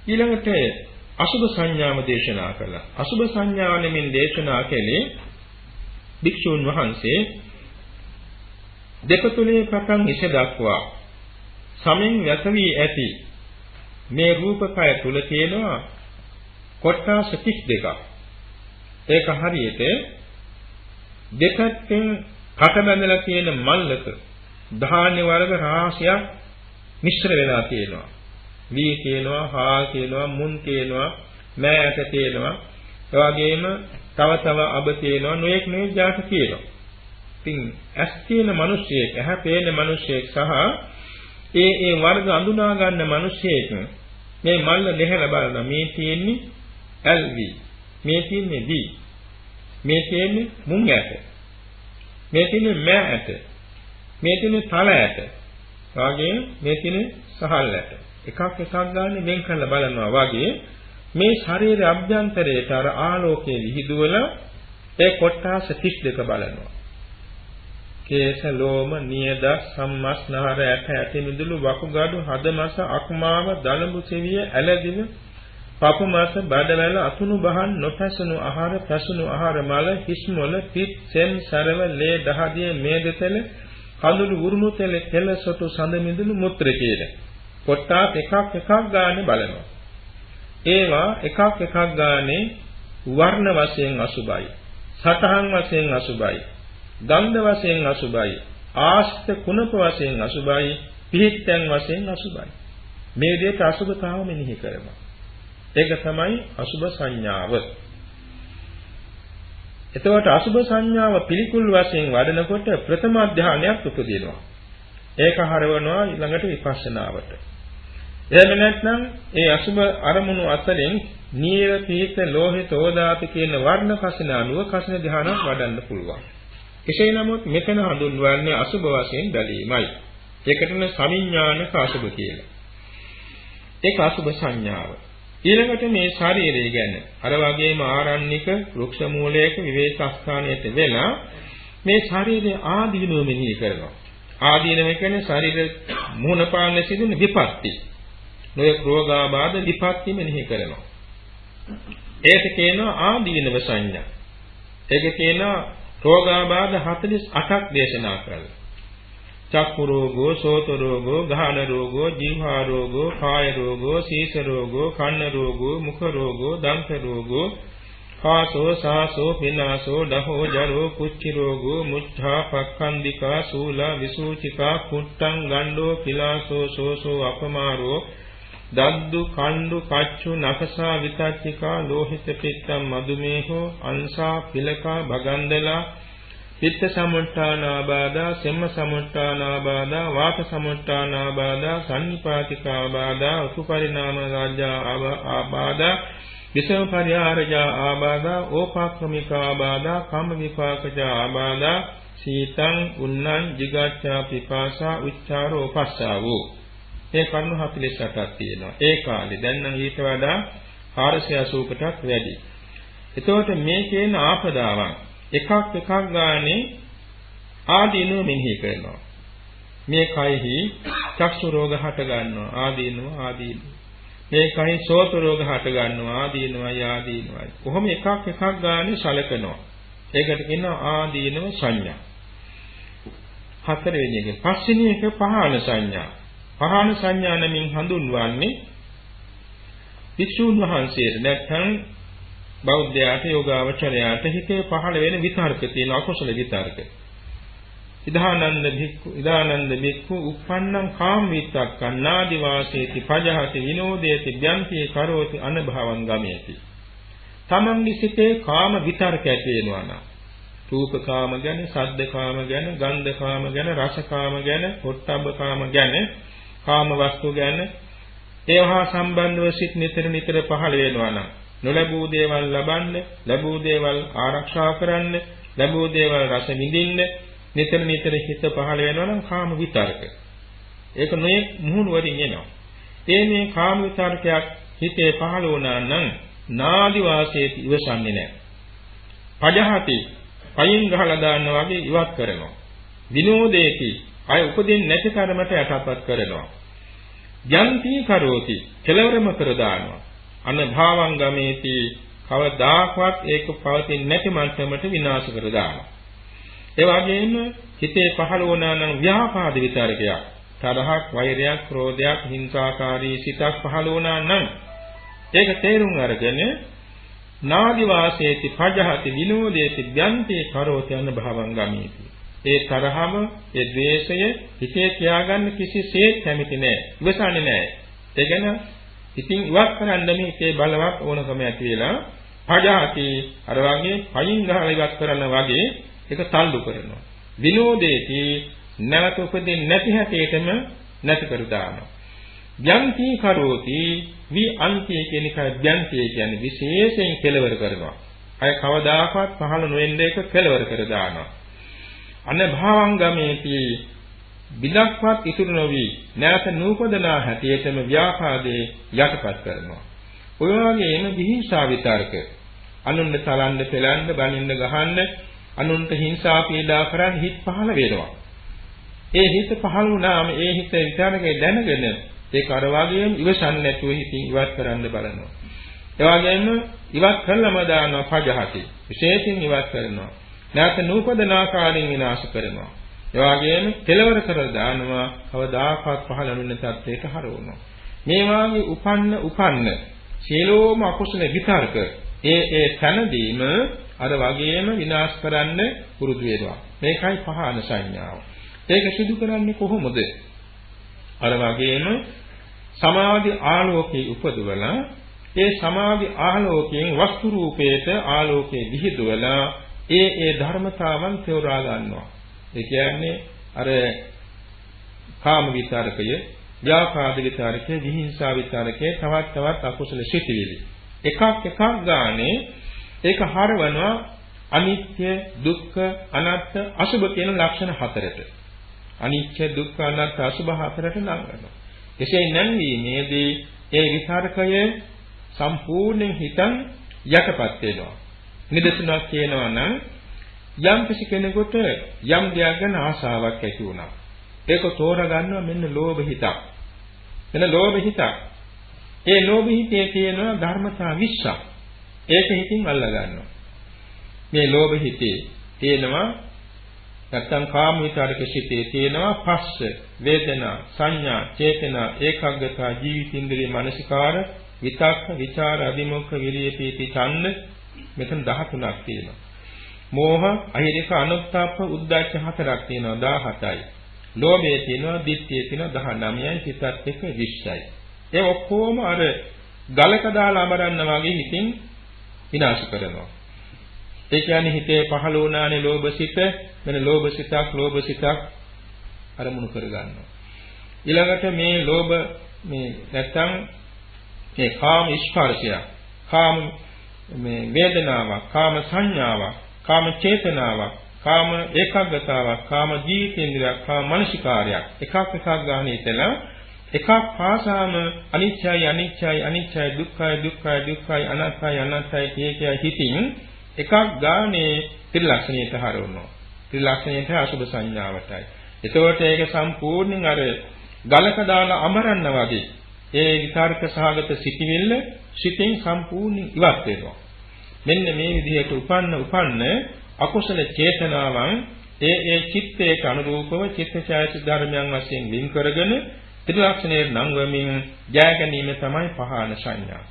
ඊළඟට අසුභ සංඥාම දේශනා කළා. අසුභ සංඥාව නෙමින් දේශනා කළේ භික්ෂුන් වහන්සේ දෙපතුලේ පටන් ඉස දක්වා සමෙන් වැස වී ඇති මේ රූපකය තුල තියෙනවා කොටස් 32ක්. ඒක හරියට දෙපැත්තෙන් කට බැඳලා තියෙන මල්ලක ධාන්‍ය වර්ග රාශියක් මිශ්‍ර වෙලා තියෙනවා. වී කියනවා, හා කියනවා, මුන් කියනවා, මෑත කියනවා. ඒ වගේම තව අබ කියනවා, නොඑක් නෙවෙයි જાති කියනවා. ඉතින් ඇස් තියෙන මිනිස්සෙක්, ඇහැ පේන මිනිස්සෙක් සහ ඒ වර්ග අඳුනා ගන්න මිනිස්සෙක් මේ මල්ල දෙහැල බලන මේ තියෙන්නේ LV, මේ තියෙන්නේ V, මේ තියෙන්නේ මුං ඇට, මේ තියෙන්නේ මෑ ඇට, මේ තියෙන්නේ තල ඇට, වගේ මේ තියෙන්නේ සහල් ඇට. එකක් ගන්න වෙන් කරලා බලනවා වගේ මේ ශරීර අභ්‍යන්තරයට අර ආලෝකයේ විහිදුවල ඒ කොටස් 32 බලනවා. කේශ, ලෝම, නියද, සම්මස්නහර, ඇට, ඇටි මිදුළු, වකුගඩු, හදමස, අක්මාව, දලඹු සෙවිය, ඇලදිව, පපු මාස, බඩවැල, අතුණු බහන්, නොපැසුණු ආහාර, පැසුණු ආහාර මල, හිස්මොල, පිත්, සෙන්, සරව, ලේ, දහදිය, මේදතල, කඳුළු, උරුණු තෙල, කෙල, සොටු, සඳ මිදුළු, මුත්‍ර කියලා. කොටස් එකක් ගානේ බලනවා. ඒවා එකක් ගානේ වර්ණ වශයෙන් අසුබයි, සතහන් වශයෙන් අසුබයි, ගන්ධ වශයෙන් අසුබයි, ආස්ත කුණප වශයෙන් අසුබයි, පිහිට්ටන් වශයෙන් අසුබයි. මේ විදිහට අසුබතාව මෙනෙහි කරනවා. ඒක තමයි අසුබ සංඥාව. එතකොට අසුභ සංඥාව පිළිකුල් වශයෙන් වඩනකොට ප්‍රථම ධානයක් උපදිනවා. ඒක හරවනවා ඊළඟට විපස්සනාවට. එහෙම නැත්නම් ඒ අසුභ අරමුණු අතරින් නීල, පීත, ලෝහිත, ඕදාත කියන වර්ණ කසින අනුව කසින ධානයක් වඩන්න පුළුවන්. කෙසේ නමුත් මෙතන හඳුන්වන්නේ අසුභ වශයෙන් බැලීමයි. ඒකටම සමිඥානික අසුභ කියලා. ඒක අසුභ සංඥාව. ඊළඟට මේ ශරීරය ගැන අර වගේම ආරණ්‍යක වෘක්ෂ මූලයක විවේක ස්ථානයට වෙලා මේ ශරීරයේ ආදීනව මෙනෙහි කරනවා. ආදීනව කියන්නේ ශරීර මූණ පාන්න සිදුන විපත්ති. නොයෙක් රෝගාබාධ විපත්ති මෙනෙහි කරනවා. ඒක කියනවා ආදීනව සංඥා. ඒක කියනවා රෝගාබාධ 48ක් දේශනා කරලා. චක්කු රෝගෝ, සෝත රෝගෝ, ගාහන රෝගෝ, ජීවහා රෝගෝ, කාය රෝගෝ, සීස රෝගෝ, කන්න රෝගෝ, මුඛ රෝගෝ, දන්ත රෝගෝ, කාසෝ, සාසෝ, පිනාසෝ, දහෝ, ජරෝ, කුච්චි රෝගෝ, මුච්ඡා, පක්ඛන්දිකා, සූලා, විසූචිකා, කුට්ටං, ගණ්ඩෝ, පිලාසෝ, සෝසෝ, අපමාරෝ, දද්දු, කණ්ඩු, කච්චු, නකසා, විතච්චිකා, ලෝහිත, පිත්තම්, මදුමේහෝ, අංසා, පිලකා, භගන්දලා, පිත්ත සමුට්ඨානාබාධා, සෙම්ම සමුට්ඨානාබාධා, වාත සමුට්ඨානාබාධා, සන්නිපාතිකාබාධා, උපපරිණාම රාජ්‍යා ආබාධා, විසම පරිහාරජා ආබාධා, ඕපාක්‍රමිකාබාධා, කම්ම විපාකජා ආබාධා, සීතං, උන්නං, jigacchā පිපාසා, උච්චාරෝ, පස්සාවෝ. මේ කරුණු 48ක් තියෙනවා. ඒ කාලේ දැන් නම් ඊට වඩා 480කටත් වැඩි. එතකොට මේ කියන ආපදාවන් එකක් ගානේ ආදීනව මෙනෙහි කරනවා. මේ කයෙහි චක්ෂු රෝග හට ගන්නවා ආදීනව. මේ කයෙහි සෝත රෝග හට ගන්නවා ආදීනවයි. කොහොම එකක් ගානේ සලකනවා. ඒකට කියනවා ආදීනව සංඥා. හතරවෙනි එක පස්වෙනි එක පහන සංඥා. පහන සංඥා නමින් හඳුන්වන්නේ වික්ෂුන් වහන්සේට නැත්නම් බෞද්ධයාට යෝගාවචරයාට හිතේ පහළ වෙන විතර්ක තියෙන අකුසල විතර්ක. ඉදානන්ද භික්ඛු uppannam කාම විතක්කං නාදි වාසේති පජහති විනෝදේති ඥාන්ති කරෝති අනභවං ගමේති. තමන්ගේ සිතේ කාම විතර්ක ඇති වෙනවා නම් රූප කාම ගැන, ශබ්ද කාම ගැන, ගන්ධ කාම ගැන, රස කාම ගැන, පොට්ටබ්බ කාම ගැන, කාම වස්තු ගැන ඒවා සම්බන්ධව සිත් නිතර පහළ වෙනවා නම් නොලැබූ දේවල් ලබන්න, ලැබූ දේවල් ආරක්ෂා කරන්න, ලැබූ දේවල් රස විඳින්න නිතර හිත පහළ වෙනවා නම් කාම විතර්ක. ඒක නොයේ මුහුණු වලින් එනවා. මේ කාම විතර්කයක් හිතේ පහළ වුණා නම් නාදි වාසයේ ඉවසන්නේ නැහැ. පජහති පයින් ගහලා දාන්න වගේ ඉවත් කරනවා. විනෝදේති අය උපදින් නැති කර්මයට යටපත් කරනවා. යන්ති කරෝති කෙලවරම කර දානවා. අනභවං ගමේති කවදාකවත් ඒක පවතින්නේ නැති මට්ටමට විනාශ කර දානවා. ඒ වගේම හිතේ පහළ වුණා නම් ව්‍යාපාද විතරකයක්, තරහක්, වෛරයක්, ක්‍රෝධයක්, හිංසාකාරී සිතක් පහළ වුණා නම් ඒක තේරුම් අරගෙන නාදි වාසේති පජහති විනෝදේති ඥාන්ති කරෝති අනභවං ගමේති. ඒ තරහම, ඒ ද්වේෂය හිතේ තියාගන්න කිසිසේත් කැමති නැහැ, ඉවසන්නේ නැහැ. ඒ ගැන ඉතින් ඉවත් කරන්න මේකේ බලවත් ඕනකම ඇති වෙලා පජහති අර වගේ පයින් ගහලා ඉවත් කරන වගේ ඒක තල්ලු කරනවා. විනෝදේති නැවත උපදින්නේ නැති හැටේටම නැති කර දානවා. ඥාන්ති කරෝති වි අන්ති කියන එක ඥාන්ති කියන්නේ විශේෂයෙන් කෙලවර කරනවා. අය කවදාකවත් පහළ නොවෙන්න එක කෙලවර කර දානවා. අනභවං ගමේති බිලක්වත් ඉතුරු නොවි නැවත නූපදනා හැටියටම ව්‍යාපාදේ යටපත් කරනවා. ඔය වගේම විහිංසා විතර්ක අනුන්ව තලන්න, පෙලන්න, බනින්න, ගහන්න, අනුන්ට හිංසා පීඩා කරන් හිත පහළ වෙනවා. ඒ හිත පහළ වුණාම ඒ හිත විතරකේ දැනගෙන ඒක අර වගේම ඉවසන්නේ නැතුව හිතින් ඉවත් කරන්න බලනවා. ඒ වගේම ඉවත් කළම දානවා පජහති. විශේෂයෙන් ඉවත් කරනවා. නැවත නූපදන ආකාරයෙන් විනාශ කරනවා. ඒ වගේම කෙලවර කර දානවා. කවදාකවත් පහළ නොවන තත්ත්වයට හරවනවා. මේ වාගේ උපන්න සියලෝම අකුසල විතර්ක ඒ තනදීම අර වගේම විනාශ කරන්න පුරුදු වෙනවා. මේකයි පහන සංඥාව. ඒක සිදු කරන්නේ කොහොමද? අර වගේම සමාධි ආලෝකයේ උපදවලා ඒ සමාධි ආලෝකයෙන් වස්තු රූපයට ආලෝකයේ විහිදුවලා ඒ ධර්මතාවන් තෝරා ගන්නවා. ඒ කියන්නේ අර කාම විතරකය, ව්‍යාපාද විතරකය, විහිංසා විතරකය, තවත් අකුසල සිතිවිලි. එකක් ගානේ ඒක හරවනවා අනිත්‍ය, දුක්ඛ, අනාත්ම, අසුභ කියන ලක්ෂණ හතරට. අනිත්‍ය, දුක්ඛ, අනාත්ම, අසුභ හතරට නම් කරනවා. එසේ නැන්වීමේදී ඒ විතරකය සම්පූර්ණයෙන් හිතන් යටපත් වෙනවා. නිදර්ශනයක් කියනවා නම් යම් කිසි කෙනෙකුට යම් දෙයක් ගැන ආශාවක් ඇති වුණා. ඒක තෝරා ගන්නවා මෙන්න ලෝභ හිතක්. මෙන්න ලෝභ හිතක්. ඒ ලෝභ හිතේ තියෙනවා ධර්මතා 20ක්. ඒක හිතින් අල්ලා ගන්නවා. මේ ලෝභ හිතේ තියෙනවා නැත්නම් කාම විතරක සිතේ තියෙනවා පස්ස, වේදනා, සංඥා, චේතනා, ඒකාග්‍රතා, ජීවිතින්ද්‍රිය, මනසිකාර, විතක්ක, විචාර, අදිමොක්ඛ, විරිය, පීති, ඡන්ද මෙතන 13ක් තියෙනවා. මෝහ, අහිරික, අනුත්ථාප, උද්ධච්ච 4ක් තියෙනවා 17යි. ලෝභය තියෙනවා, ditthිය තියෙනවා 19යි, සිතත් එක්ක 20යි. ඒ ඔක්කොම අර ගලක දාලා අමරන්න වගේ හිතින් විනාශ කරනවා. ඒ කියන්නේ හිතේ පහළ වුණානේ ලෝභ සිත, මෙන්න ලෝභ සිතක් අරමුණු කර ගන්නවා. ඊළඟට මේ ලෝභ මේ නැත්තම් මේ කාම ස්පර්ශය, කාම මේ වේදනාවක්, කාම සංඥාවක්, කාම චේතනාවක්, කාම ඒකාග්‍රතාවක්, කාම ජීවිතේන්ද්‍රයක්, කාම මනසිකාරයක් එකක් ගානේ ඉතන එකක් පාසාම අනිච්චයි දුක්ඛයි අනාත්තයි කියකිය හිතින් එකක් ගානේ ත්‍රිලක්ෂණයට හරවනවා. ත්‍රිලක්ෂණයට අසුභ සංඥාවටයි. එතකොට ඒක සම්පූර්ණයෙන් අර ගලක දාලා අමරන්න වගේ ඒ විකාරක සහගත සිටිවිල්ල සිතින් සම්පූර්ණයෙන් ඉවත් වෙනවා. මෙන්න මේ විදිහට උපන්න අකුසල චේතනාවන් ඒ චිත්තයට අනුරූපව චිත්තචෛතසික ධර්මයන් වශයෙන් වින් කරගෙන ත්‍රිලක්ෂණයේ නම් වමින් ජය ගැනීම තමයි පහාන සංඥා.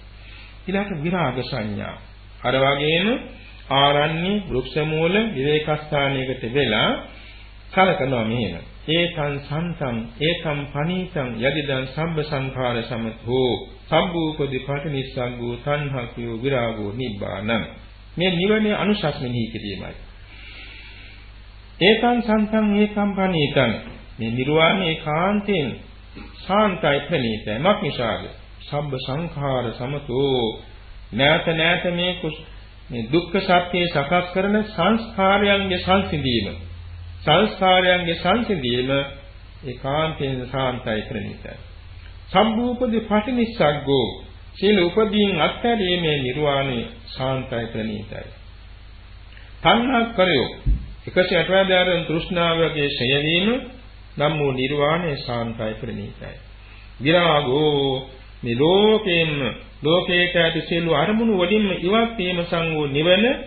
ඊළඟට විරාග සංඥා. අර වගේම ආරණ්‍ය වෘක්ෂ මූල විවේකස්ථානයකට වෙලා කලකනවා මෙහෙම. ඒතං සන්තං ඒතං පනීතං යදිදං සම්බ සංඛාර සමතෝ සම්බූපදි පටිනිස්සග්ගෝ තණ්හක්ඛයෝ විරාගෝ නිබ්බානං. මේ නිවනේ අනුශාසනෙහි කිරීමයි. ඒතං සන්තං ඒතං පනීතං මේ නිර්වාණේ කාන්තෙන් සාන්තයි ප්‍රණීතයි මක්නිසාද සම්බ සංඛාර සමතෝ නැත මේ දුක්ඛ සත්‍යය සකස් කරන සංස්කාරයන්ගේ සංසිඳීම ඒකාන්තයෙන් සාන්තයි ප්‍රණීතයි. සම්භූපදි පටිනිස්සග්ගෝ සීල උපදීන් අත්හැරීමේ නිර්වාණය සාන්තයි ප්‍රණීතයි. තණ්හාකරයෝ එකසේ අටවැදෑරුම් තෘෂ්ණාවගේ ඡයවීම නම් වූ නිර්වාණය සාන්තයි ප්‍රණීතයි. විරාගෝ මේ ලෝකේට ඇති සියලු අරමුණු වලින්ම ඉවත් වීම සංගෝ නිවන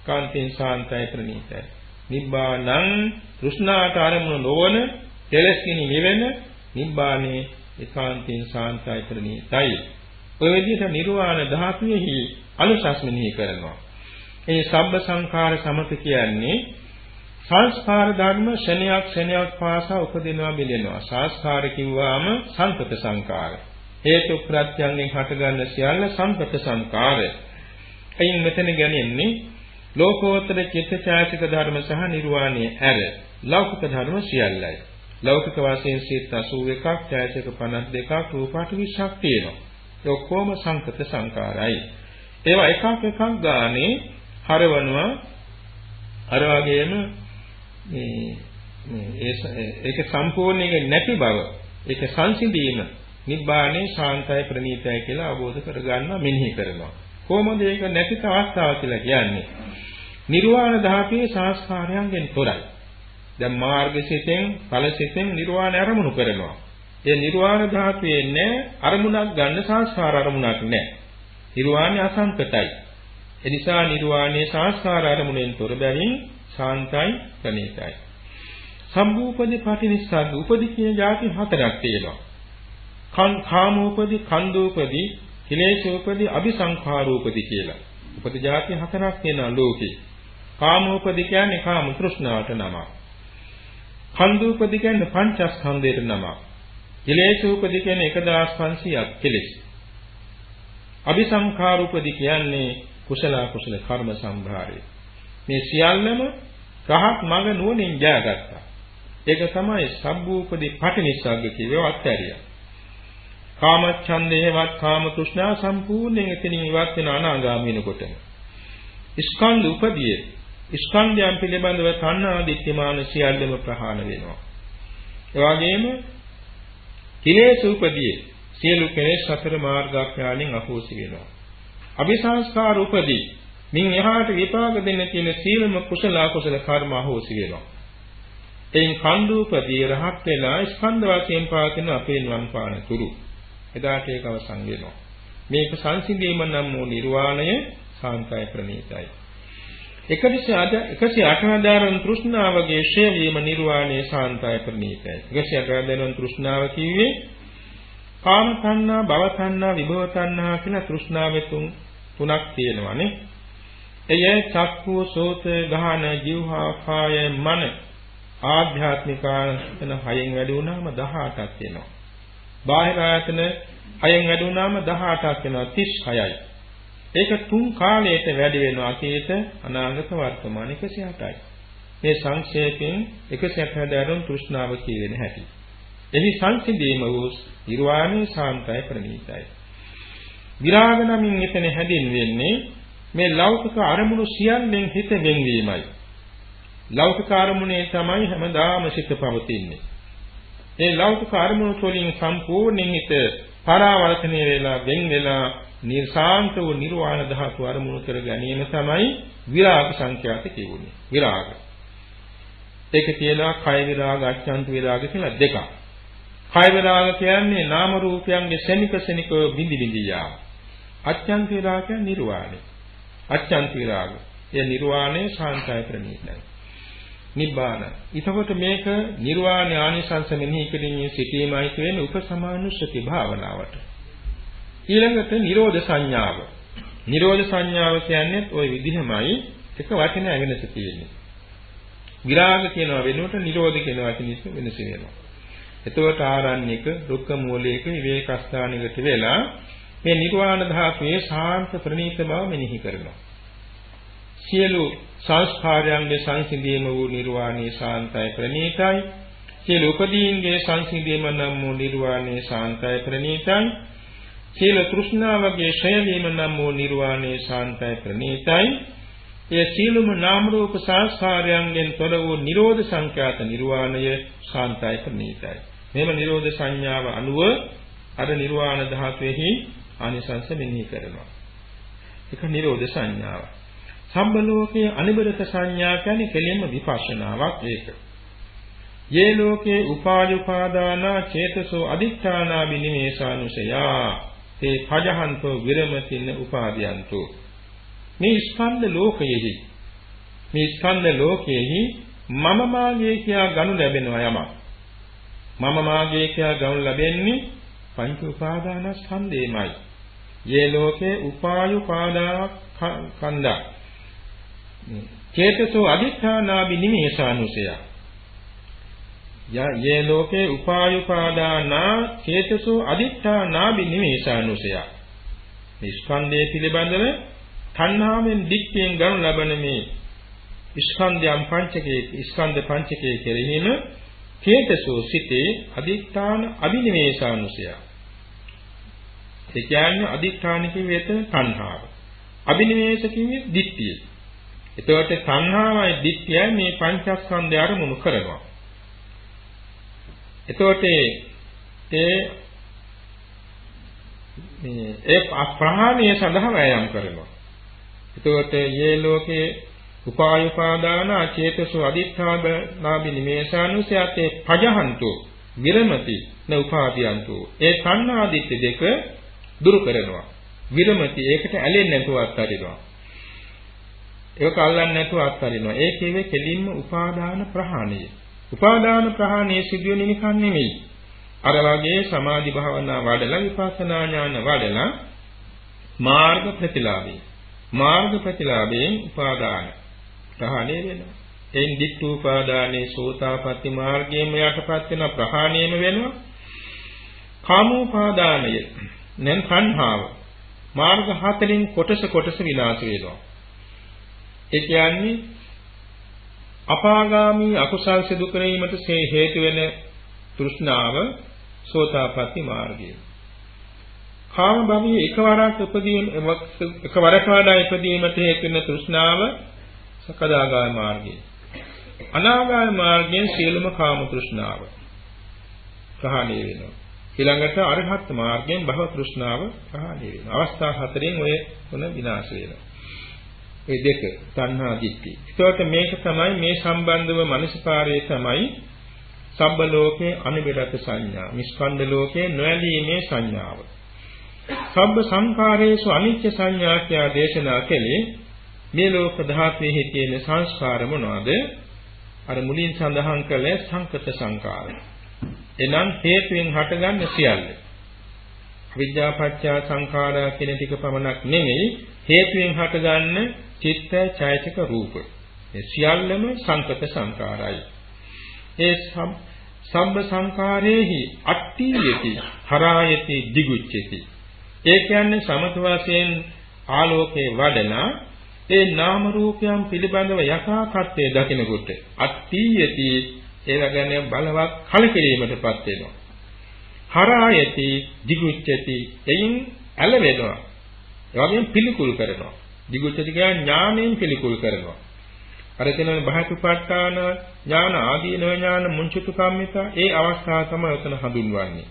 කාන්තෙන් සාන්තයි ප්‍රණීතයි. නිබ්බානං තෘෂ්ණාට අරමුණු නොවන කෙලෙස්කිනි නිවෙන නිබ්බානේ ඒකාන්තෙන් සාන්තයි ප්‍රණීතයි. ඔය විදිහට නිර්වාණ ධාතුවේහි අනුශාසනෙහි කරනවා. ඒ සබ්බ සංඛාර සමත කියන්නේ සංස්කාර ධර්ම ශණයක් පාසා උපදිනවා බිලෙනවා. සංස්කාර කිව්වාම සංකත සංකාර. හේතු ප්‍රත්‍යයෙන් හටගන්න සියල්ල සංකත සංකාර. එයින් මෙතන ගැනෙන්නේ ලෝකෝත්තර චිත්තචෛතසික ධර්ම සහ නිර්වාණය ඇර ලෞකික ධර්ම සියල්ලයි. ලෞකික වශයෙන් සිත් 81ක්, චෛතසික 52ක්, රූපාට 20ක් තියෙනවා. ඒ ඔක්කොම සංකත සංකාරයි. ඒවා එකක් ගානේ හරවනවා. අර වගේම ඒක සම්පූර්ණයෙන් නැති බව, ඒක සංසිඳීම නිබ්බානේ ශාන්තයි ප්‍රණීතයි කියලා අවබෝධ කරගන්නවා, මෙනෙහි කරනවා. කොහොමද ඒක නැති අවස්ථාව කියලා කියන්නේ? නිර්වාණ ධාතුවේ සංස්කාරයන්ගෙන් තොරයි. දැන් මාර්ගසිතෙන් ඵලසිතෙන් නිර්වාණ අරමුණු කරනවා. ඒ නිර්වාණ ධාතුවේ නෑ අරමුණක් ගන්න සංස්කාර අරමුණක් නෑ. නිර්වාණය අසංකතයි. ඒ නිසා නිර්වාණයේ සංස්කාර අරමුණෙන් තොර බැවින් ශාන්තයි ප්‍රණීතයි. සම්භූපදි පටිනිස්සග්ග උපදි කියන જાති හතරක් තියෙනවා. කාමෝපදි, කන්දෝපදි, කිලේශෝපදි, අபிසංඛාරෝපදි කියලා. උපදි જાති හතරක් තියෙනවා ලෝකේ. කාමෝපදි කියන්නේ කාම තෘෂ්ණාවට නමක්. කන්දෝපදි කියන්නේ පංචස්කන්ධයට නමක්. කිලේශෝපදි කියන්නේ 1500ක් කෙලෙස්. අபிසංඛාරෝපදි කියන්නේ කුසල කර්ම සම්භාරය. මේ සියල්ලම රහත් මඟ නුවණින් ජයගත්තා. ඒක තමයි සබ්බූපදී පටිනිස්සග්ග කියවේ අත්හැරියා. කාමච්ඡන්දේවත් කාම තෘෂ්ණා සම්පූර්ණයෙන් එතනින් ඉවත් වෙන අනාගාමී වෙනකොටම. ස්කන්ධ උපදී ස්කන්ධයන් පිළිබඳව තණ්හා දිට්ඨිමාන සියල්ලම ප්‍රහාණය වෙනවා. ඒ වගේම කිලේශ උපදී සියලු කෙලෙස් සතර මාර්ගාඥාණයෙන් අහෝසි වෙනවා. අபிසංස්කාර උපදී මින් එහාට විපාක දෙන්න තියෙන සීලම කුසල අකුසල කර්ම අහෝසි වෙනවා. එයින් කන්දුපදී රහත් වෙලා ස්කන්ධ වශයෙන් පාකින අපේ නිවන් පාන තුරු. එදාට ඒක අවසන් වෙනවා. මේක සංසිඳීම නම් වූ නිර්වාණය සාන්තයි ප්‍රණීතයි. 108 දාරන් තෘෂ්ණාවගේ ක්ෂය වීම නිර්වාණය සාන්තයි ප්‍රණීතයි. 108 දාරන් තෘෂ්ණාව කිව්වේ කාම තණ්හා, භව තණ්හා, විභව තණ්හා කියලා තෘෂ්ණාවෙ තුනක් තියෙනවානේ. එය චක්ඛු, සෝත, ගාහන, જીවහා, කාය, මන ආධ්‍යාත්මික ආයතන 6න් වැඩි වුණාම 18ක් වෙනවා. බාහිර ආයතන 6න් වැඩි වුණාම 18ක් වෙනවා 36යි. ඒක තුන් කාලයට වැඩි වෙනවා අතීත, අනාගත, වර්තමාන 108යි. මේ සංක්ෂේපයෙන් 108 දරුණු තෘෂ්ණාව කියන හැටි. එහි සංසිඳීම වූ නිර්වාණය සාන්තයි ප්‍රණීතයි. විරාග නමින් එතන හැදින්වෙන්නේ මේ ලෞකික අරමුණු සියල්ලෙන් හිත වෙන්වීමයි. ලෞකික අරමුණේ තමයි හැමදාම සිත පවතින්නේ. ඒ ලෞකික අරමුණු වලින් සම්පූර්ණයෙන් හිත පරාවර්තනය වෙලා වෙන් වෙලා නිර්සාන්ත වූ නිර්වාණ ධාතු අරමුණු කර ගැනීම තමයි විරාග සංඛ්‍යාත කියුනේ. විරාග. ඒක කියලා කය විරාග, අච්ඡන්ත විරාග කියලා දෙකක්. කය විරාග කියන්නේ නාම රූපයන්ගේ ශනික ශනික බිඳි බිඳි යාම. අච්ඡන්ත විරාග කියන්නේ නිර්වාණය. අච්ඡන්ත විරාග. ඒ නිර්වාණය ශාන්තයි ප්‍රණීතයි. නිබ්බාන. ඊටකොට මේක නිර්වාණ ආනිසංස මෙහි කිරීමේ සිටීමයි කියන්නේ උපසමානුස්සති භාවනාවට. ඊළඟට නිරෝධ සංඥාව. නිරෝධ සංඥාව කියන්නේ ওই විදිහමයි එක වචනයක් වෙනස තියෙන්නේ. විරාග කියනවා වෙනුවට නිරෝධ කියන වචනේ වෙනස වෙනවා. එතකොට ආරණ්‍යක දුක්ඛ මූලයක විවේක ස්ථානයකට වෙලා මේ නිර්වාණ ධාතුවේ ශාන්ත ප්‍රණීත බව මෙනෙහි කරනවා. සියලු සංස්කාරයන්ගේ සංසිඳීම වූ නිර්වාණයේ ශාන්තයි ප්‍රණීතයි. සියලු උපදීන්ගේ සංසිඳීම නම් වූ නිර්වාණයේ ශාන්තයි ප්‍රණීතයි. සියලු තෘෂ්ණාවගේ ක්ෂය වීම නම් වූ නිර්වාණයේ ශාන්තයි ප්‍රණීතයි. ඒ සියලුම නාම රූප සංස්කාරයන්ගෙන් තොර වූ නිරෝධ සංඛ්‍යාත නිර්වාණය ශාන්තයි ප්‍රණීතයි. මෙම නිරෝධ සංඥාව අනුව අර නිර්වාණ ධාතුවේහි ආනිසංස මෙනෙහි කරනවා. ඒක නිරෝධ සංඥාව. සම්බ ලෝකයේ අනිබරත සංඥා කියන්නේ කෙලින්ම විපස්සනාවක් ඒක. යේ ලෝකේ උපායුපාදාන චේතසෝ අදිඨානා විනිමේෂානුසයා තේ පජහන්තෝ විරමතින උපාදීයන්තෝ. මේ ස්කන්ධ ලෝකයේහි මම මාගේ කියා ගනු ලැබෙනවා යමක්. මම මාගේ කියා ගනු ලැබෙන්නේ පංච උපාදානස්කන්ධේමයි. යේ ලෝකේ උපායුපාදාන කන්දා චේතසෝ අදිඨානා විනිමේෂානුසය. යේ ලෝකේ උපායුපාදාන චේතසෝ අදිඨානා විනිමේෂානුසය. මේ ස්කන්ධය පිළිබඳව තණ්හාවෙන් දික්කෙන් ගනු ලබන මේ ස්කන්ධයන් පංචකයේ ස්කන්ධ පංචකයේ කෙරෙහිම චේතසෝ සිතේ අදිඨාන අභිනිවේෂානුසය. ඒ කියන්නේ අදිඨාන කිව්වෙත තණ්හාව. අභිනිවේෂ කිව්වේ දිට්ඨිය. එතකොට තණ්හාවයි දිට්ඨියයි මේ පංචස්කන්ධය අරමුණු කරනවා. එතකොට ඒ ප්‍රහාණය සඳහා වෑයම් කරනවා. එතකොට යේ ලෝකේ උපායුපාදාන චේතසෝ අදිඨානාබි නිමේෂානුසයතේ පජහන්තෝ විරමති න උපාදීයන්තෝ. ඒ තණ්හා දිට්ඨි දෙක දුරු කරනවා. විරමති ඒකට ඇලෙන්නේ නැතුව අත්හරිනවා. ඒක අල්ලන්නේ නැතුව අත්හරිනවා. ඒ කියවේ කෙලින්ම උපාදාන ප්‍රහාණය. උපාදාන ප්‍රහාණය සිදුවෙන්නේ නිකන් නෙමෙයි. අර වගේ සමාධි භාවනා වඩලා විපස්සනා ඥාන වඩලා මාර්ග ප්‍රතිලාභී. මාර්ග ප්‍රතිලාභයෙන් උපාදාන ප්‍රහාණය වෙනවා. එයින් දික්ඛ උපාදානේ සෝතාපට්ටි මාර්ගයෙන් යටපත් වෙන ප්‍රහාණයම වෙනවා. කාමෝපාදානය නැන් සංහාව මාර්ග හතරෙන් කොටස විනාශ වෙනවා. ඒ කියන්නේ අපාගාමී අකුසල් සිදු කිරීමට හේතු වෙන තෘෂ්ණාව සෝතාපට්ටි මාර්ගය. කාම භවයේ එකවරක් වඩා ඉපදීමට හේතු වෙන තෘෂ්ණාව සකදාගාමී මාර්ගය. අනාගාමී මාර්ගයෙන් සියලුම කාම තෘෂ්ණාව ප්‍රහාණය වෙනවා. ඊළඟට අරහත් මාර්ගයෙන් භව තෘෂ්ණාව ප්‍රහාණය වෙනවා. අවස්ථා හතරෙන් ඔය මොන විනාශ වෙනවා. ඒ දෙක තණ්හා දිට්ඨි. ඒකට මේක තමයි මේ සම්බන්ධව මනසපාරයේ තමයි සබ්බ ලෝකේ අනිබිරත සංඥා. නිස්කන්ධ ලෝකේ නොඇලීමේ සංඥාව. සබ්බ සංඛාරේසු අනිත්‍ය සංඥා කියා දේශනා කළේ මේ ලෝක ධාතුවේ තියෙන සංස්කාර මොනවාද? අර මුලින් සඳහන් කළේ සංකත සංකාර. එනම් හේතුයෙන් හටගන්න සියල්ල. අවිද්‍යා පත්‍ය සංඛාරා කියන ටික පමණක් නෙමෙයි හේතුයෙන් හටගන්න චිත්ත ඡායතික රූප. මේ සියල්ලම සංකත සංකාරයි. ඒ සම්බ සංකාරේහි අට්ඨියති හරායති දිගුච්චති. ඒ කියන්නේ සමත වශයෙන් ආලෝකේ වඩලා ඒ නාම රූපයන් පිළිබඳව යථාර්ථයේ දකිනකොට අට්ඨියති ඒව ගැන බලවත් කලකිරීමටපත් වෙනවා. හරායති දිගුච්චති එයින් ඇලවෙනවා. ඒ වගේම පිළිකුල් කරනවා. දිගුච්චති කියන්නේ ඥාණයෙන් පිළිකුල් කරනවා. අර කියන බහතුපට්ඨාන ඥාන ආදීන ඥාන මුංචිතු කම්මිත ඒ අවස්ථාව තමයි උතන හඳුන්වන්නේ.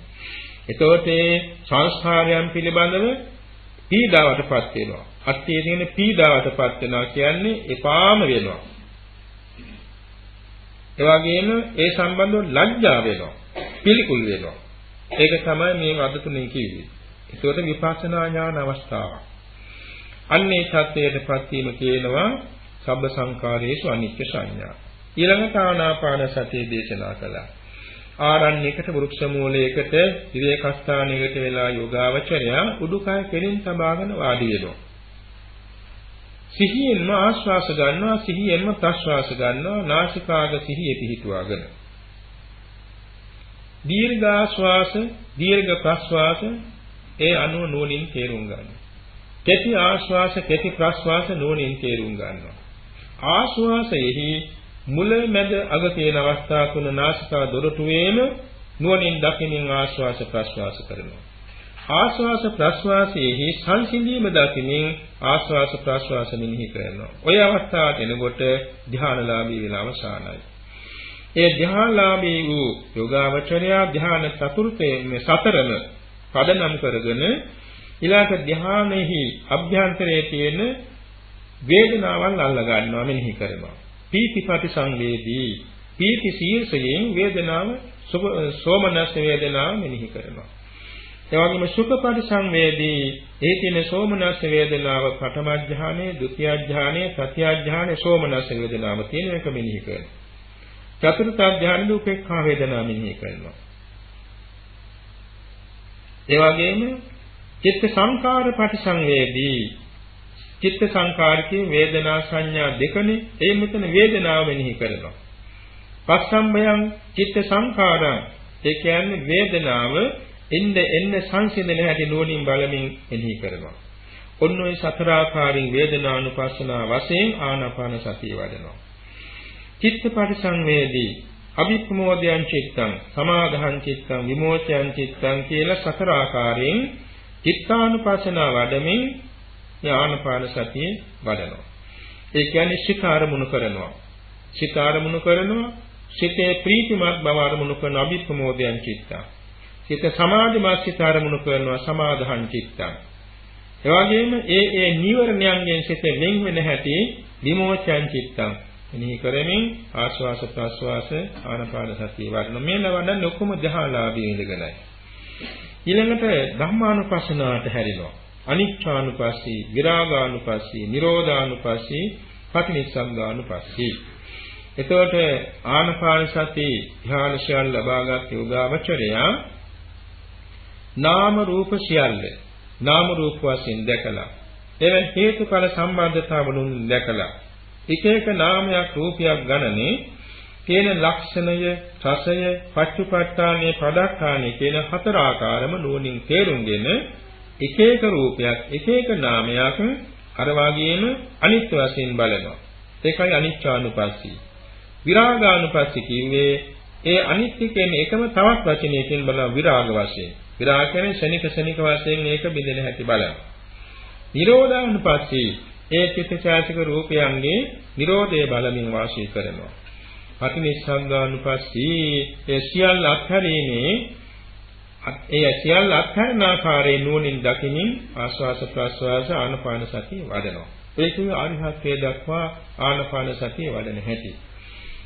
එතකොට ඒ සංස්කාරයන් පිළිබඳව පීඩාවටපත් වෙනවා. අත්‍යයේ තියෙන පීඩාවටපත් වෙනවා කියන්නේ එපාම වෙනවා. ඒ වගේම ඒ සම්බන්ධව ලැජ්ජා වෙනවා. පිළිකුල් වෙනවා. ඒක තමයි මේ වද තුනේ කිව්වේ. ඒකට විපස්සනා ඥාන අවස්ථාවක්. අන්නේ සත්‍යයටපත් වීම කියනවා සබ්බ සංකාරයේසු අනිත්‍ය සංඥා. ඊළඟට ආනාපාන සතිය දේශනා කළා. ආරණ්‍යයකට වෘක්ෂ මූලයකට විවේක ස්ථානයකට වෙලා යෝගාවචරය උඩුකය කෙලින් තබාගෙන වාඩි වෙනවා. සිහියෙන්ම ආශ්වාස ගන්නවා, සිහියෙන්ම ප්‍රශ්වාස ගන්නවා, නාසිකාග සිහියේ පිහිටුවාගෙන. දීර්ඝ ආශ්වාස, දීර්ඝ ප්‍රශ්වාස ඒ අනුව නුවණින් තේරුම් ගන්නවා. කෙටි ආශ්වාස, කෙටි ප්‍රශ්වාස නුවණින් තේරුම් ගන්නවා. ආශ්වාසයේහි මුල මැද අග තියෙන අවස්ථා තුන නාසිකා දොරටුවේම නුවණින් දකිනින් ආශ්වාස ප්‍රශ්වාස කරනවා. ආශ්වාස ප්‍රශ්වාසයේහි සංසිඳීම දකිනින් ආශ්වාස ප්‍රශ්වාස මෙනෙහි කරනවා. ඔය අවස්ථාවට එනකොට ධානලාභී වෙලා අවසానයි. ඒ ධානලාභී වූ යෝගාවචරය ධාන චතුර්ථයේ සතරම පදනම් කරගෙන ඊළඟ ධානයේහි අභ්‍යන්තරයේ තියෙන වේදනාවන් අල්ල ගන්නවා මෙනෙහි කරනවා. පීතිපටි සංවේදී පීති සීර්ෂයෙන් වේදනාව සෝමනස් වේදනාව මෙනෙහි කරනවා. ඒ වගේම සුඛපටි සංවේදී ඒ තියෙන සෝමනස් වේදනාව ප්‍රථම ඥානයේ, ဒုတိ ය ඥානයේ, තෘතිය ඥානයේ සෝමනස් වේදනාව තියෙන එක මෙනෙහි කරනවා. චතුර්ථ ඥානයේ උපේක්ඛා වේදනාව මෙනෙහි කරනවා. ඒ වගේම චිත්ත සංකාර පටිසංවේදී චිත්ත සංකාරකේ වේදනා සංඥා දෙකනේ ඒ මෙතන වේදනාව මෙනෙහි කරනවා. පස්සම්බයං චිත්ත සංකාරං ඒ කියන්නේ වේදනාව එන්න සංසිඳන හැටි නුවණින් බලමින් මෙනෙහි කරනවා. ඔන්න ඔය සතර ආකාරයෙන් වේදනානුපස්සනා වශයෙන් ආනාපාන සතිය වඩනවා. චිත්ත පරිසංවේදී අභිප්‍රමෝදයන් චිත්තං සමාධං චිත්තං විමෝචයන් චිත්තං කියලා සතර ආකාරයෙන් චිත්තානුපස්සනා වඩමින් ආනාපාන සතිය වඩනවා. ඒ කියන්නේ සිත ආරමුණු කරනවා. සිත ආරමුණු කරනවා. සිතේ ප්‍රීතිමත් බව ආරමුණු කරන අභිප්‍රමෝදයන් චිත්තං. සිත සමාධිමත් සිත ආරමුණු කරනවා සමාධං චිත්තං. ඒ වගේම ඒ නීවරණයන්ගෙන් සිත වෙන් වෙන හැටි විමෝචයන් චිත්තං. එනිහි කරමින් ආශ්වාස ප්‍රශ්වාස ආනාපාන සතිය වඩන මේ ලවන්න ඔක්කොම ධානාලාභී ඉඳගෙනයි. ඊළඟට ධම්මානුපස්සනාවට හැරිනවා. අනිච්චානුපස්සී, විරාගානුපස්සී, නිරෝධානුපස්සී, පටිනිස්සග්ගානුපස්සී. එතකොට ආනාපාන සති ධ්‍යානශයන් ලබාගත් යෝගාවචරයා නාම රූප සියල්ල නාම රූප වශයෙන් දැකලා එවන් හේතුඵල සම්බන්ධතාවලුන් දැකලා එක එක නාමයක් රූපයක් ගණනේ කියන ලක්ෂණය, රසය, පච්චුපට්ඨානයේ පදක්ඛානයේ කියන හතර ආකාරම නුවණින් තේරුම්ගෙන එක එක රූපයක් එක එක නාමයක් අර වාගේම අනිත්‍ය වශයෙන් බලනවා. ඒකයි අනිච්චානුපස්සී. විරාගානුපස්සී කිව්වේ ඒ අනිත්‍ය කියන එකම තවත් වචනයකින් බලන විරාග වශයෙන්. විරාග කියන්නේ ශනික වශයෙන් මේක බෙදෙන හැටි බලන්න. නිරෝධානුපස්සී ඒ චිත්තචෛතසික රූපයන්ගේ නිරෝධය බලමින් වාසය කරනවා. පටිනිස්සග්ගානුපස්සී ඒ සියල්ල අත්හැරීමේ ඒ සියල්ල අත්හැරන ආකාරයේ නුවණින් දකිමින් ආස්වාස ප්‍රස්වාස ආනපාන සතිය වඩනවා. ඒ කියන්නේ ආරිහත්ත්වයේ දක්වා ආනපාන සතිය වඩන හැටි.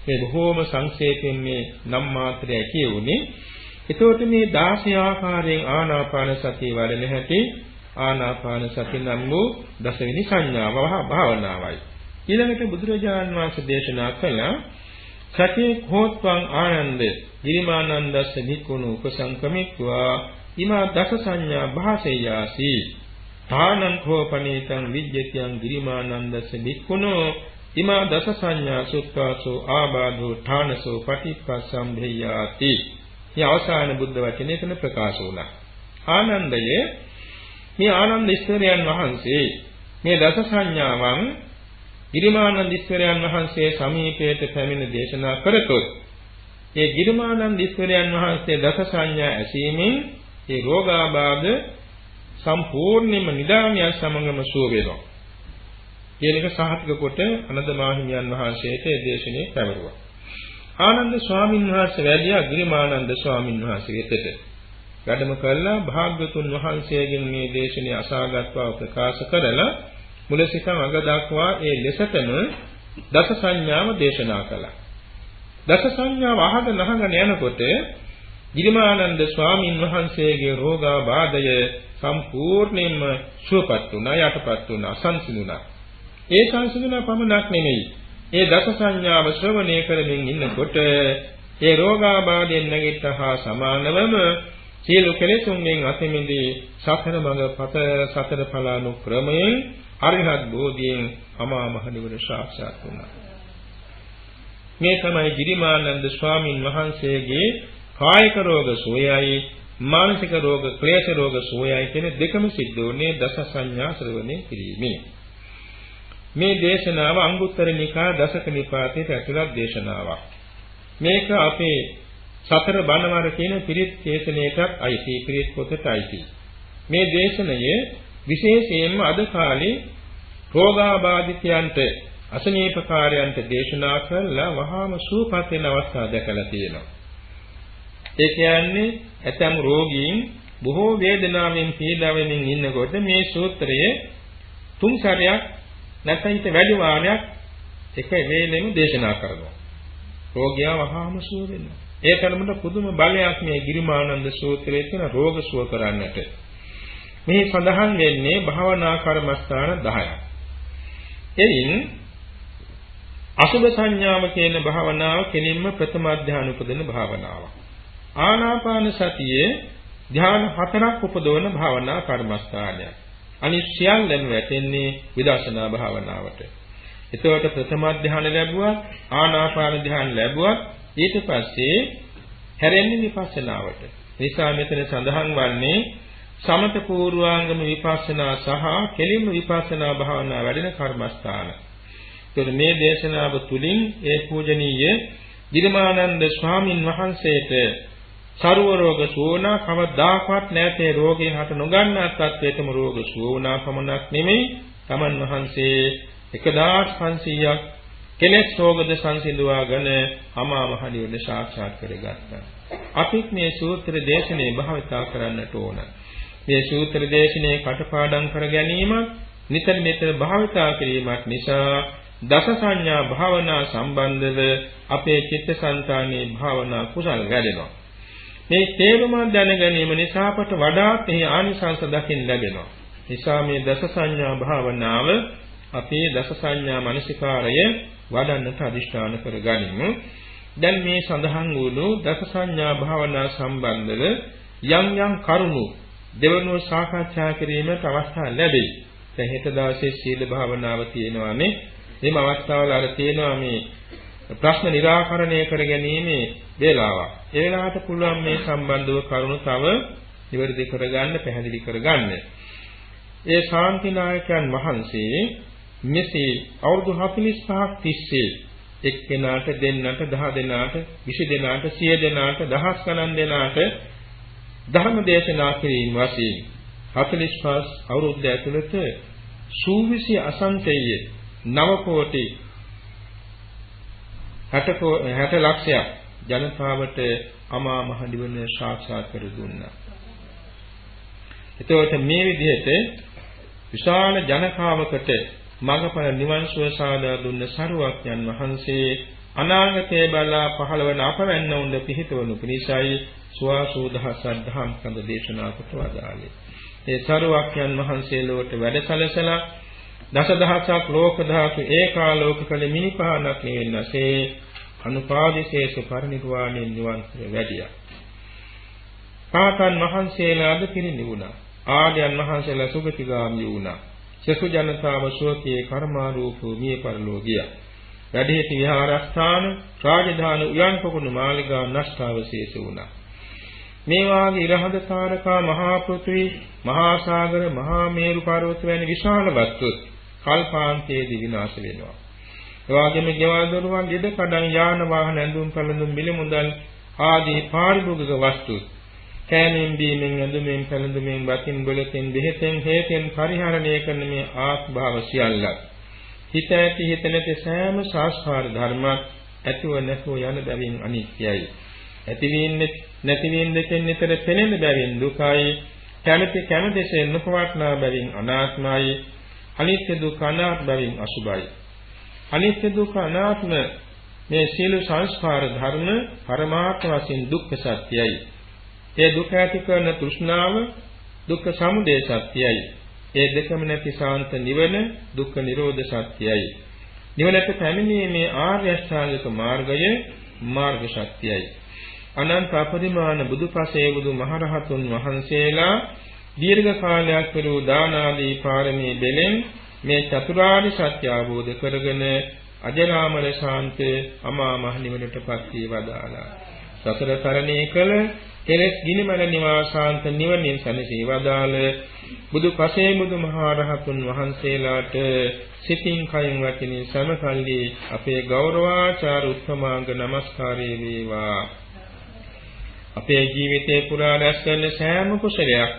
මේ බොහෝම සංක්ෂේපයෙන් මේ නම් මාත්‍රය කියුනේ. එතකොට මේ 16 ආකාරයෙන් ආනාපාන සතිය වඩන හැටි ආනාපාන සති නම් වූ දසවෙනි සංඥාව භාවනාවයි. ඊළඟට බුදුරජාණන් වහන්සේ දේශනා කළා සතිය කෝත්වං ආනන්ද ගිරිමානන්දස්ස නිකුණු උපසංකමිත්වා ඉමා දස සංඥා භාසෙයාසි තානං කෝපනීතං විජ්ජතියං ගිරිමානන්දස්ස නිකුණු ඉමා දස සංඥා සුත්වාසෝ ආබාධෝ ඨානසෝ පටික්කසම්භේයාති. මේ අවසාන බුද්ධ වචනේ එතන ප්‍රකාශ වුණා. ආනන්දයේ මේ ආනන්ද ඊශ්වරයන් වහන්සේ මේ දස සංඥාවන් ගිරිමානන්ද ඊශ්වරයන් වහන්සේ සමීපයට පැමිණ දේශනා කරතොත් ඒ ගිරිමානන්ද ඊශ්වරයන් වහන්සේ දස සංඥා ඇසීමෙන් ඒ රෝගාබාධ සම්පූර්ණයෙන්ම නිදානිය සමගම සුව වෙනවා. කියනක සාහිත්‍ය කොට අනන්ත මාහිමියන් වහන්සේට දේශනේ පැවරුවා. ආනන්ද ස්වාමීන් වහන්සේ වැඩියා ගිරිමානන්ද ස්වාමීන් වහන්සේ වෙතට. වැඩම කළා භාග්‍යතුන් වහන්සේගෙන් මේ දේශනේ අසාගත්වා ප්‍රකාශ කරලා මුල සිට අග දක්වා ඒ ලෙසටම දස සංඥාව දේශනා කළා. දස සංඥාව අහගෙන යනකොට ගිරිමානන්ද ස්වාමීන් වහන්සේගේ රෝගාබාධය සම්පූර්ණයෙන්ම සුවපත් වුණා, යටපත් වුණා, සංසිඳුණා. ඒ සංසිඳුණා පමණක් නෙමෙයි. ඒ දස සංඥාව ශ්‍රවණය කරමින් ඉන්නකොට ඒ රෝගාබාධයෙන් නැගිට්ටහා සමානවම සියලු කෙලෙසුන්ගෙන් අතමිදී සතර මඟ පත සතර ඵලානුක්‍රමයෙන් අරිහත් බෝධියෙන් අමා මහ නිවන සාක්ෂාත් වුණා. මේ තමයි ගිරිමානන්ද ස්වාමින් වහන්සේගේ කායික රෝග සුවයයි මානසික රෝග ක්ලේශ රෝග සුවයයි කියන දෙකම සිද්ධ වුණේ දස සංඥා ශ්‍රවණය කිරීමෙන්. මේ දේශනාව අංගුත්තර නිකාය දසක නිපාතයේ ඇතුළත් දේශනාවක්. මේක අපේ සතර බණවර කියන පිරිත් දේශනාවටත් අයිති පිරිත් පොතට අයිති. මේ දේශනය විශේෂයෙන්ම අද කාලේ රෝගාබාධිතයන්ට අසනීපකාරයන්ට දේශනා කරලා වහාම සුවපත් වෙන අවස්ථා දැකලා තියෙනවා. ඒ කියන්නේ ඇතම් රෝගීන් බොහෝ වේදනාවෙන් පීඩා වෙමින් ඉන්නකොට මේ සූත්‍රය තුන් සැරයක් නැත්නම් වැඩි වාරයක් එක වේලෙම දේශනා කරනවා. රෝගියා වහාම සුව වෙනවා. ඒ තරමට පුදුම බලයක් මේ ගිරිමානන්ද සූත්‍රයේ තියෙන රෝග සුව කරන්නට. මේ සඳහන් වෙන්නේ භාවනා කර්මස්ථාන 10ක්. එයින් අසුභ සංඥාව කියන භාවනාව කෙලින්ම ප්‍රථම ධ්‍යාන උපදින භාවනාවක්. ආනාපාන සතියේ ධ්‍යාන 4ක් උපදවන භාවනා කර්මස්ථානයක්. අනිත් සියල්ලම වැටෙන්නේ විදර්ශනා භාවනාවට. එතකොට ප්‍රථම ධ්‍යාන ලැබුවා, ආනාපාන ධ්‍යාන ලැබුවා, ඊට පස්සේ හැරෙන්නේ විපස්සනාවට. නිසා මෙතන සඳහන් වන්නේ සමත පූර්වාංගම විපස්සනා සහ කෙලින්ම විපස්සනා භාවනා වැඩෙන කර්මස්ථාන. ඒතකොට මේ දේශනාව තුලින් ඒ පූජනීය ගිරිමානන්ද ස්වාමින් වහන්සේට සර්ව රෝග සුවනා කවදාකවත් නැතේ රෝගයෙන් හට නොගන්නා තත්වයටම රෝග සුවනා පමණක් නෙමෙයි තමන් වහන්සේ 1500ක් කෙලෙස් රෝගද සංසිඳුවාගෙන අමා මහ නිවන සාක්ෂාත් කරගත්තා. අපිත් මේ සූත්‍ර දේශනේ භාවිතා කරන්නට ඕන. මේ සූත්‍ර දේශනේ කටපාඩම් කර ගැනීම නිතර නිතර භාවිතා කිරීමක් නිසා දස සංඥා භාවනා සම්බන්ධව අපේ චිත්තසංතානයේ භාවනා කුසල් වැඩෙනවා. මේ තේරුම දැන ගැනීම නිසා අපට වඩාත් එහි ආනිසංස දකින්න ලැබෙනවා. නිසා මේ දස සංඥා භාවනාව අපේ දස සංඥා මනසිකාරය වඩන්නට අදිෂ්ඨාන කරගනිමු. දැන් මේ සඳහන් වුණු දස සංඥා භාවනා සම්බන්ධව යම් යම් කරුණු දෙවනුව සාකච්ඡා කිරීමට අවස්ථාව ලැබෙයි. දැන් හෙට දවසේ සීල භාවනාව තියෙනවානේ. මේ අවස්ථාවල අර තියෙනවා මේ ප්‍රශ්න निराකරණය කර ගැනීම වේලාවක්. ඒ වෙලාවට පුළුවන් මේ සම්බන්ධව කරුණු තව ඉවර්ධි කරගන්න, පැහැදිලි කරගන්න. ඒ ශාන්තිනායකයන් වහන්සේ මෙසේ අවුරුදු 45ක් තිස්සේ එක්කෙනාට දෙන්නට 10 දෙනාට 20 දෙනාට 100 දෙනාට දහස් ගණන් දෙනාට ධර්ම දේශනා කිරීම වශයෙන් 45 අවුරුද්ද ඇතුළත සූවිසි අසංකේය 9 කෝටි 60 ලක්ෂයක් ජනතාවට අමා මහ නිවන සාක්ෂාත් කර දුන්නා. එතකොට මේ විදිහට විශාල ජනකාවකට මඟඵල නිවන් සුව සාදා දුන්න සරුවක්යන් වහන්සේ අනාගතයේ බලා පහළවන අපවැන්න උඳ පිහිටවනු පිණිසයි සුවාසූ දහසක් දහම් කඳ දේශනා කොට වදාළේ. ඒ සරුවක්යන් වහන්සේ ලොවට වැඩසලසලා දසදහසක් ලෝක ධාතු ඒකාලෝක කළ මිනිපහනක් නෙවෙන්නසේ අනුපාදිශේෂ පරිනිර්වාණය නිවන් සුව වැඩියා. පාතන් වහන්සේලාද පිරිනිවුණා. ආර්යයන් වහන්සේලා සුගතිගාමී වුණා. සසු ජනතාව ශෝකයේ කර්මාරූපෝ මිය පරලෝ ගියා. වැඩිහිටි විහාරස්ථාන රාජධානි උයන් පොකුණු මාලිගා නෂ්ටාවශේෂ වුණා. මේ වාගේ ඉරහඳ තාරකා මහා පෘථිවි මහා සාගර මහා මේරු පර්වත වැනි විශාල වස්තු කල්පාන්තයේදී විනාශ වෙනවා. ඒ වගේම ගෙවල් දොරවල් ඉද කඩන් යාන වාහන ඇඳුම් පැළඳුම් මිල මුදල් ආදී පාරිභෝගික වස්තු කෑමෙන් බීමෙන් ඇඳුමෙන් පැළඳුමෙන් වතින් බොලකින් බෙහෙතෙන් හේතෙන් පරිහරණය කරන මේ ආත්භාව සියල්ලක් හිත ඇති හිත නැති සෑම සංස්කාර ධර්මයක් ඇතිව නැතුව යන බැවින් අනිත්‍යයි. ඇතිවීම නැතිවීම දෙකෙන් නිතර පෙළෙන බැවින් දුකයි. කැමැතිසේ නොපවත්නා බැවින් අනාත්මයි. අනිත්‍ය දුක්ඛ අනාත්ම බැවින් අසුභයි. අනිත්‍ය දුක්ඛ අනාත්ම මේ සීල සංස්කාර ධර්ම පරමාර්ථ වශයෙන් දුක්ඛ සත්‍යයි. ඒ දුක ඇති කරන තෘෂ්ණාව දුක්ඛ සමුදය සත්‍යයි. ඒ දෙකම නැති සාන්ත නිවන දුක්ඛ නිරෝධ සත්‍යයි. නිවනට පැමිණීමේ ආර්ය අෂ්ටාංගික මාර්ගය මාර්ග සත්‍යයි. අනන්ත අපරිමාණ බුදුපසේ බුදු මහරහතුන් වහන්සේලා දීර්ඝ කාලයක් පෙරූ දාන ආදී පාරමී බෙලෙන් මේ චතුරාර්ය සත්‍ය අවබෝධ කරගෙන අජරාමර ශාන්ත අමා මහ නිවනටපත් වී වදාලා. සතර තරණේ කළ කෙලෙස් ගිනිමල නිවාසාන්ත නිවනින් සැනසී වදාළ බුදු පසේ බුදු මහරහතුන් වහන්සේලාට සිතින් කයින් වචනින් සමකල්ලි අපේ ගෞරවාචාර උත්තමාංග නමස්කාරය වේවා. අපේ ජීවිතේ පුරා රැස් කරන සෑම කුසලයක්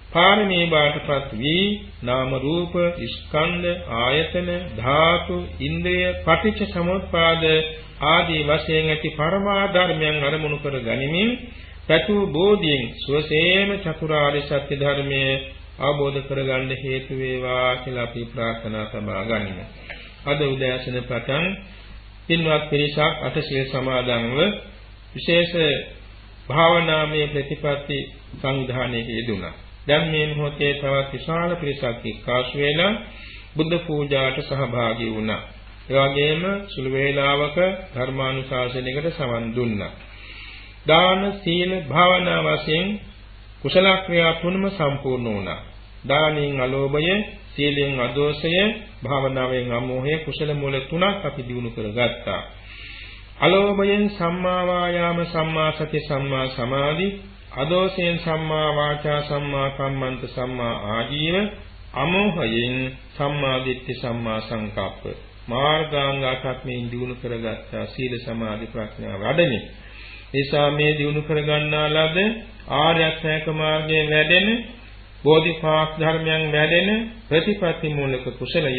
පාරමී බාටපත් වී නාම රූප ස්කන්ධ ආයතන ධාතු ඉන්ද්‍රිය පටිච්ච සමුප්පාද ආදී වශයෙන් ඇති පරමා ධර්මයන් අරමුණු කර ගනිමින් සතු බෝධියෙන් සුවසේම චතුරාර්ය සත්‍ය ධර්මයේ අවබෝධ කරගන්න හේතු වේවා කියලා අපි ප්‍රාර්ථනා සබා ගනිමු. අද උදෑසන පටන් පින්වත් පිරිසක් අටසිල් සමාදන්ව විශේෂ භාවනාමය ප්‍රතිපatti සංවිධානයේ යෙදුණා. දැන් මේ මොහොතේ තවත් විශාල පිරිසක් එක්කාසු වෙලා බුද්ධ පූජාට සහභාගී වුණා. ඒ වගේම සුළු වේලාවක ධර්මානුශාසනයකට සවන් දුන්නා. දාන සීල භාවනා වශයෙන් කුසල ක්‍රියා තුනම සම්පූර්ණ වුණා. දානෙන් අලෝභය, සීලෙන් අදෝෂය, භාවනාවෙන් අමෝහය කුසල මූල තුනක් අපි දිනු කරගත්තා. අලෝභයෙන් සම්මා වායාම, සම්මා සති, සම්මා සමාධි, අදෝෂයෙන් සම්මා වාචා, සම්මා කම්මන්ත, සම්මා ආජීව, අමෝහයෙන් සම්මා දිට්ඨි, සම්මා සංකප්ප මාර්ගාංග 8ක් මේ දිනු කරගත්තා. සීල සමාධි ප්‍රඥා වඩමින් නිසා මේ දිනු කරගන්නා ලද ආර්ය අෂ්ටාංග මාර්ගයේ වැඩෙන බෝධිපාක් ධර්මයන් වැඩෙන ප්‍රතිපatti මූලික කුසලය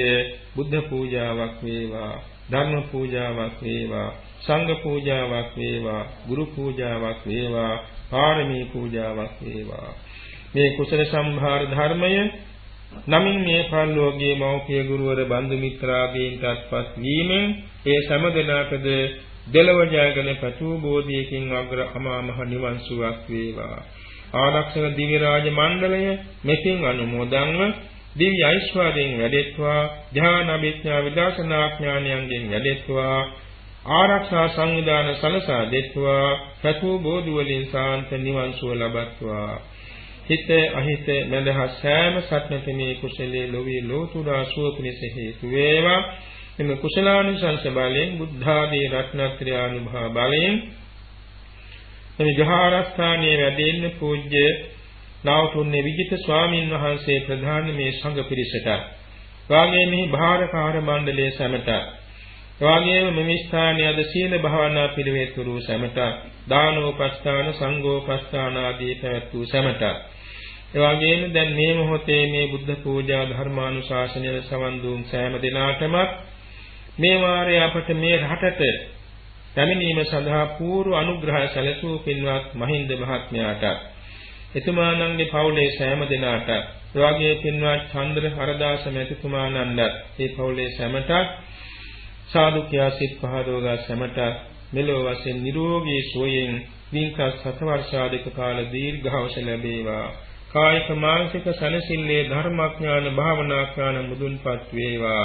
බුද්ධ පූජාවක් වේවා, ධර්ම පූජාවක් වේවා, සංඝ පූජාවක් වේවා, ගුරු පූජාවක් වේවා, පාරමී පූජාවක් වේවා. මේ කුසල සම්භාර ධර්මය නමින් මේ පරිලෝකීය මෞඛ්‍ය ගුරුවර බන්දු මිත්‍රාදීන්ටත්පත් වීමෙන් ඒ සමදනාටද දෙලව ජයගෙන පතු බෝධියකින් අග්‍ර අමා මහ නිවන් සුවක් වේවා. ආරක්ෂක දිව්‍ය රාජ මණ්ඩලය මෙතින් අනුමෝදන්ව දිව්‍ය ඓශ්වර්යයෙන් වැඩෙත්වා, ධ්‍යාන අභිඥා විදර්ශනා ඥානයන්ගෙන් වැඩෙත්වා, ආරක්ෂා සංවිධාන සලසා දෙත්වා, පතු බෝධි වලින් සාන්ත නිවන් සුව ලබත්වා. හිත අහිත නැදහස් සෑම සත්‍යතේ මේ කුසලයේ ලෝවී ලෝතුරා සුව පිණිස හේතු වේවා. එම කුසලානිසංස බලයෙන් බුද්ධ ආදී රත්නත්‍රය අනුභව බලයෙන් මේ විහාරස්ථානයේ වැඩෙන්න පූජ්‍ය නාවතුන්නේ විජිත ස්වාමින් වහන්සේ ප්‍රධාන මේ සංඝ පිරිසට වාගේ මේ භාරකාර මණ්ඩලයේ සමට එවාගෙම මෙම ස්ථානයේ අද සීල භාවනා පිළිවෙත් වූ සැමට දානෝපස්ථාන සංඝෝපස්ථාන ආදී පැවැත් වූ සැමට එවාගෙම දැන් මේ මොහොතේ මේ බුද්ධ පූජා ධර්මානුශාසනය සවන් දුන් සෑම දිනාටම මේ වාරයේ අපට මේ රටට පැමිණීම සඳහා පූර්ව අනුග්‍රහය සැලසූ පින්වත් මහින්ද මහත්මයාට එතුමාණන්ගේ පවුලේ සෑම දිනාට එවාගේ පින්වත් චන්ද්‍ර හරදාස මැතිතුමාණන්ට මේ පවුලේ සැමට සාදු කියා සිත් පහදවගා සැමට මෙලොව වශයෙන් නිරෝගී සුවයෙන් දින්කස් 7 වර්ෂාධික කාල දීර්ඝායුෂ ලැබේවා කායික මානසික සැනසෙල්ලේ ධර්මඥාන භාවනා ඥාන මුදුන්පත් වේවා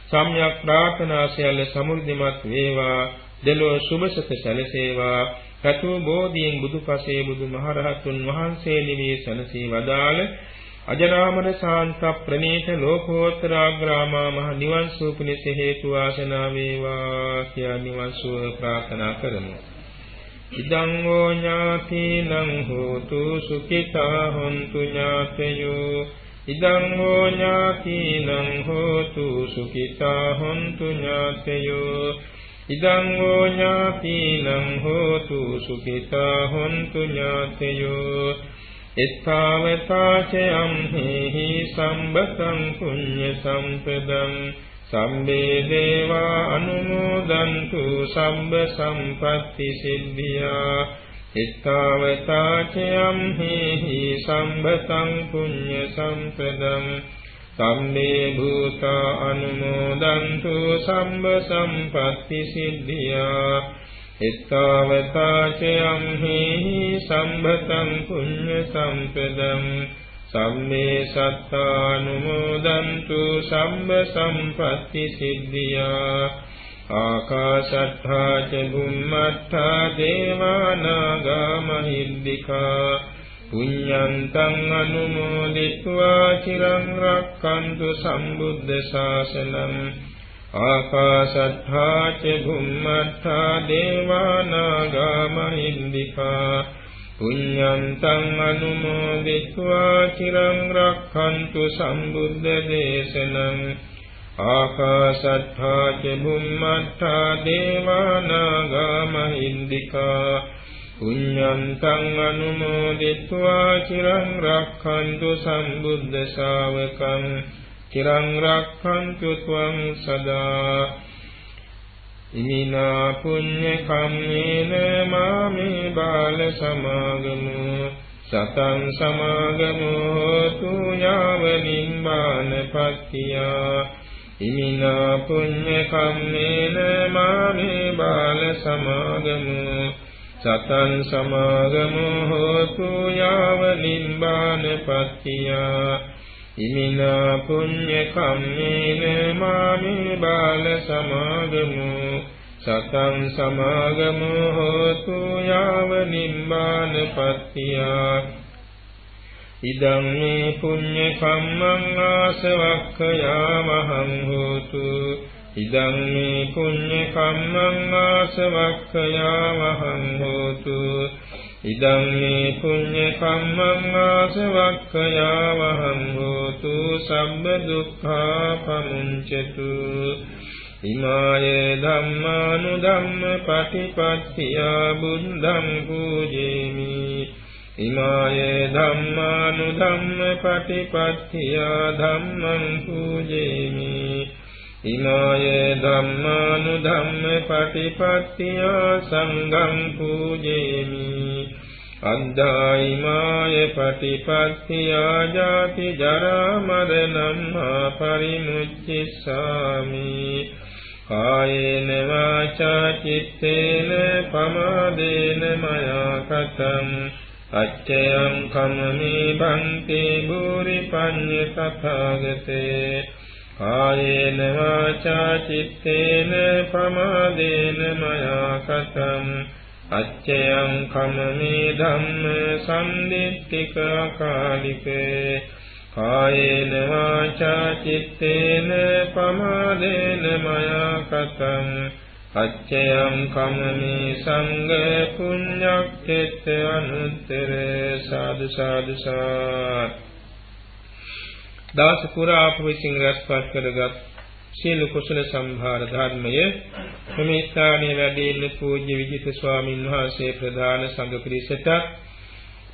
සම්‍යක් ප්‍රාර්ථනා සියල්ල සමෘද්ධිමත් වේවා දෙලොව සුභසත සැලසේවා රතු බෝධියෙන් බුදුපසේ බුදුමහරහතුන් වහන්සේ නිවී සැනසී වදාළ අජරාමර ශාන්ත ප්‍රණීත ලෝකෝත්තරාග්‍රාමා මහ නිවන් සුව පිණිස හේතු වාසනා වේවා කියා නිවන් සුව ප්‍රාර්ථනා කරමු. ඉදං ෝ ඥාතිනං හෝතු සුඛිතා හොන්තු ඥාතයෝ ඉදං ෝ ඥාතිනං හෝතු සුඛිතා හොන්තු ඥාතයෝ ඉදං ෝ ඥාතිනං හෝතු සුඛිතා හොන්තු ඥාතයෝ එත්තාවතා චයම්හි සම්බතං පුඤ්ඤ සම්පදං සම්මේ දේවා අනුමෝදන්තු සම්බ සම්පත්ති සිද්ධියා එත්තාවතා චයම්හි සම්බතං පුඤ්ඤ සම්පදං සම්මේ භූතා අනුමෝදන්තු සම්බ සම්පත්ති සිද්ධියා එත්තාවතා චයම්හි සම්බතං පුඤ්ඤ සම්පදං සම්මේ සත්තානුමෝදන්තු සම්බ සම්පත්ති සිද්ධියා ආකාශට්ඨා ච බුම්මට්ඨා දේවානාගා මහිද්దికා පුඤ්ඤන්තං අනුමෝදිत्वा චිරං රක්ඛන්තු සම්බුද්ධ ශාසනං ආකාශට්ඨා ච බුම්මට්ඨා දේවානාගා මහිද්దికා පුඤ්ඤන්තං අනුමෝදිत्वा චිරං රක්ඛන්තු සම්බුද්ධ දේශනං ආකාශට්ඨා ච බුම්මට්ඨා දේවානාගා මහිද්దికා පුඤ්ඤන්තං අනුමෝදිत्वा චිරං රක්ඛන්තු සම්බුද්ධ ශාවකං චිරං රක්ඛන්තු ත්වං සදා ඉමිනා පුඤ්ඤ කම්මේන මාමේ බාල සමාගමු සතං සමාගමු හෝතු යාව නිම්මාන පත්තියා ඉමිනා පුඤ්ඤ කම්මේන මාමේ බාල සමාගමු සතං සමාගමු හෝතු යාව නිම්මාන පත්තියා ඉමිනා පුඤ්ඤ කම්මේන මාමේ බාල සමාගමු සතං සමාගමු හෝතු යාව නිම්මාන පත්තියා ඉදං මේ පුඤ්ඤ කම්මං ආසවක්ඛයා මහං හෝතු ඉදං මේ පුඤ්ඤ කම්මං ආසවක්ඛයා මහං හෝතු ඉදං මේ පුඤ්ඤ කම්මං ආසවක්ඛයා මහං හෝතු සම්බ දුක්ඛා පමුඤ්චතු ඉමාය ධම්මානුධම්ම පටිපත්තියා බුද්ධං පූජේමි ඉමාය ධම්මානුධම්ම පටිපත්තියා ධම්මං පූජේමි ඉමාය ධම්මානුධම්ම පටිපත්තියා සංඝං පූජේමි අද්ධායිමාය පටිපත්තියා ජාති ජරා මරණං මා පරිමුච්ඡිස්සාමි කායේන වාචා චිත්තේන පමාදේන මයා කතං අච්චයං කම්මේ භන්ති භූරි පඤ්ඤ තථාගතේ කායේන වාචා චිත්තේන පමාදේන මයා කතං අච්චයං කම්මේ ධම්ම සම්දිත්තික අකාලිකේ කායේන වාචා චිත්තේන පමාදේන මයා කතං අච්චයං කම්මේ සංඝ පුඤ්ඤක්ඛෙත් අනුත්තර සාදු සාදු සාත් දවස පුරා අප විසින් රැස්පත් කරගත් සීල කුසල සම්භාර ධර්මය මේ ස්ථානයේ වැඩි ඉන්න පූජ්‍ය විජිත ස්වාමීන් වහන්සේ ප්‍රධාන සංඝ පිරිසට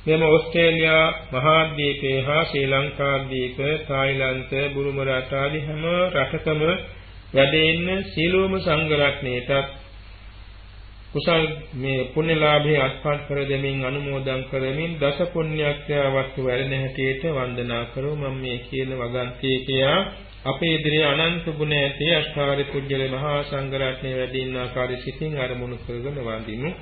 මෙම ඕස්ට්‍රේලියා මහාද්වීපයේ හා ශ්‍රී ලංකාද්වීප තායිලන්ත බුරුම රට ආදී හැම රටකම වැඩ ඉන්න සීලෝම සංඝ රත්නයේට කුසල් මේ පුණ්‍යලාභයේ අත්පත් කර දෙමින් අනුමෝදන් කරමින් දස පුණ්‍යක්‍රියා වස්තු වැඩෙන හැටියට වන්දනා කරමු. මම මේ කියන වගන්තිය කියා අපේ ඉදිරියේ අනන්ත ගුණ ඇති අෂ්ටාරි පුජ්‍යල මහා සංඝ රත්නයේ වැඩ ඉන්න ආකාරය සිතින් අරමුණු කරගෙන වඳිමු.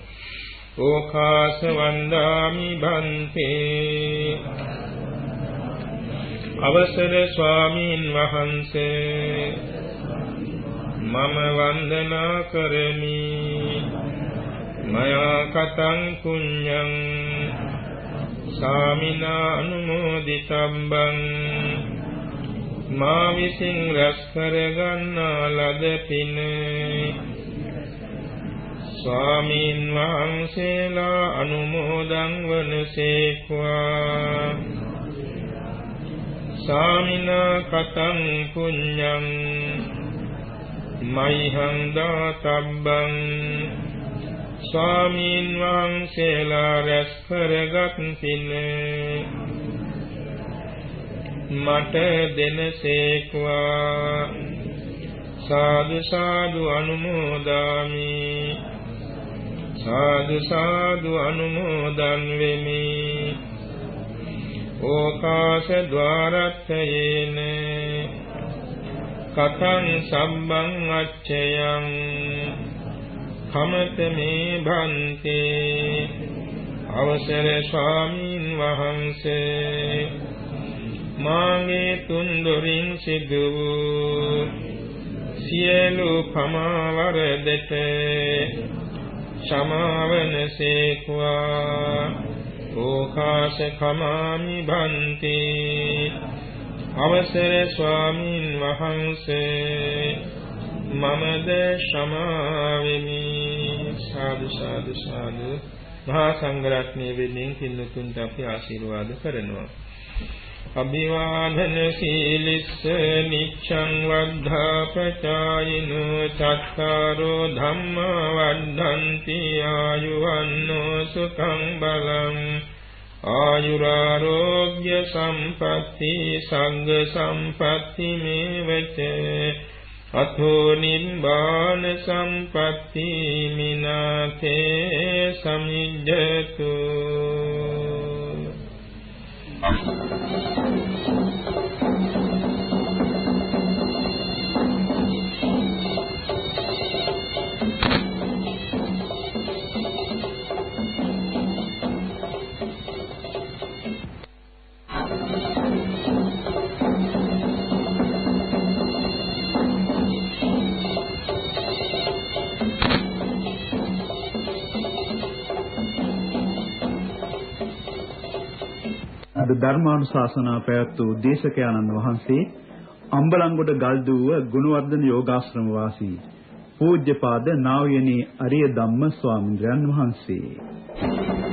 ඕකාස වන්දාමි භන්තේ අවසර ස්වාමීන් වහන්සේ මම වන්දනා කරමි. මයා කතං පුඤ්ඤං සාමිනා අනුමෝදිතබ්බං මා විසින් රැස් කරගන්නා ලද පින ස්වාමීන් වහන්සේලා අනුමෝදන් වනසේක්වා. සාමිනා කතං පුඤ්ඤං මයිහං දාතබ්බං ස්වාමීන් වහන්සේලා රැස් කරගත් පින මට දෙනසේක්වා. සාදු සාදු අනුමෝදාමි. සාදු සාදු අනුමෝදන් වෙමි. ඕකාශ ద్వාරත්තයේන කතං සම්බං අච්චයං කමත මේ භන්තේ අවසර ස්වාමීන් වහන්සේ මාගේ තුන්දොරින් සිදු වූ සියලු පමාවරදට සමාවනසේක්වා. ඕකාශ කමාමි භන්තේ අවසර ස්වාමීන් වහන්සේ මමද සමාවෙමි. සාදු සාදු සාදු. මහා සංඝරත්නයේ වෙනින් කින්නතුන්ට අපි ආශිර්වාද කරනවා. අභිවාදන සීලිස්ස නිච්ඡං වද්ධාපචායිනෝ චත්තාරෝ ධම්මා වද්ධන්ති ආයුවන්නෝ සුඛං බලං ආයුරාෝග්‍ය සම්පatti සංඝ සම්පatti මේවච අතෝ නිබ්බාන සම්පatti මිනාතේ සමිජ්ජතු. ධර්මානුශාසනා පැවැත්වූ දේශකයන්න් වහන්සේ අම්බලන්ගොඩ ගල්දුව ගුණවර්ධන යෝගාශ්‍රම වාසී පූජ්‍යපාද නා වූ අරිය ධම්ම ස්වාමීන් වහන්සේ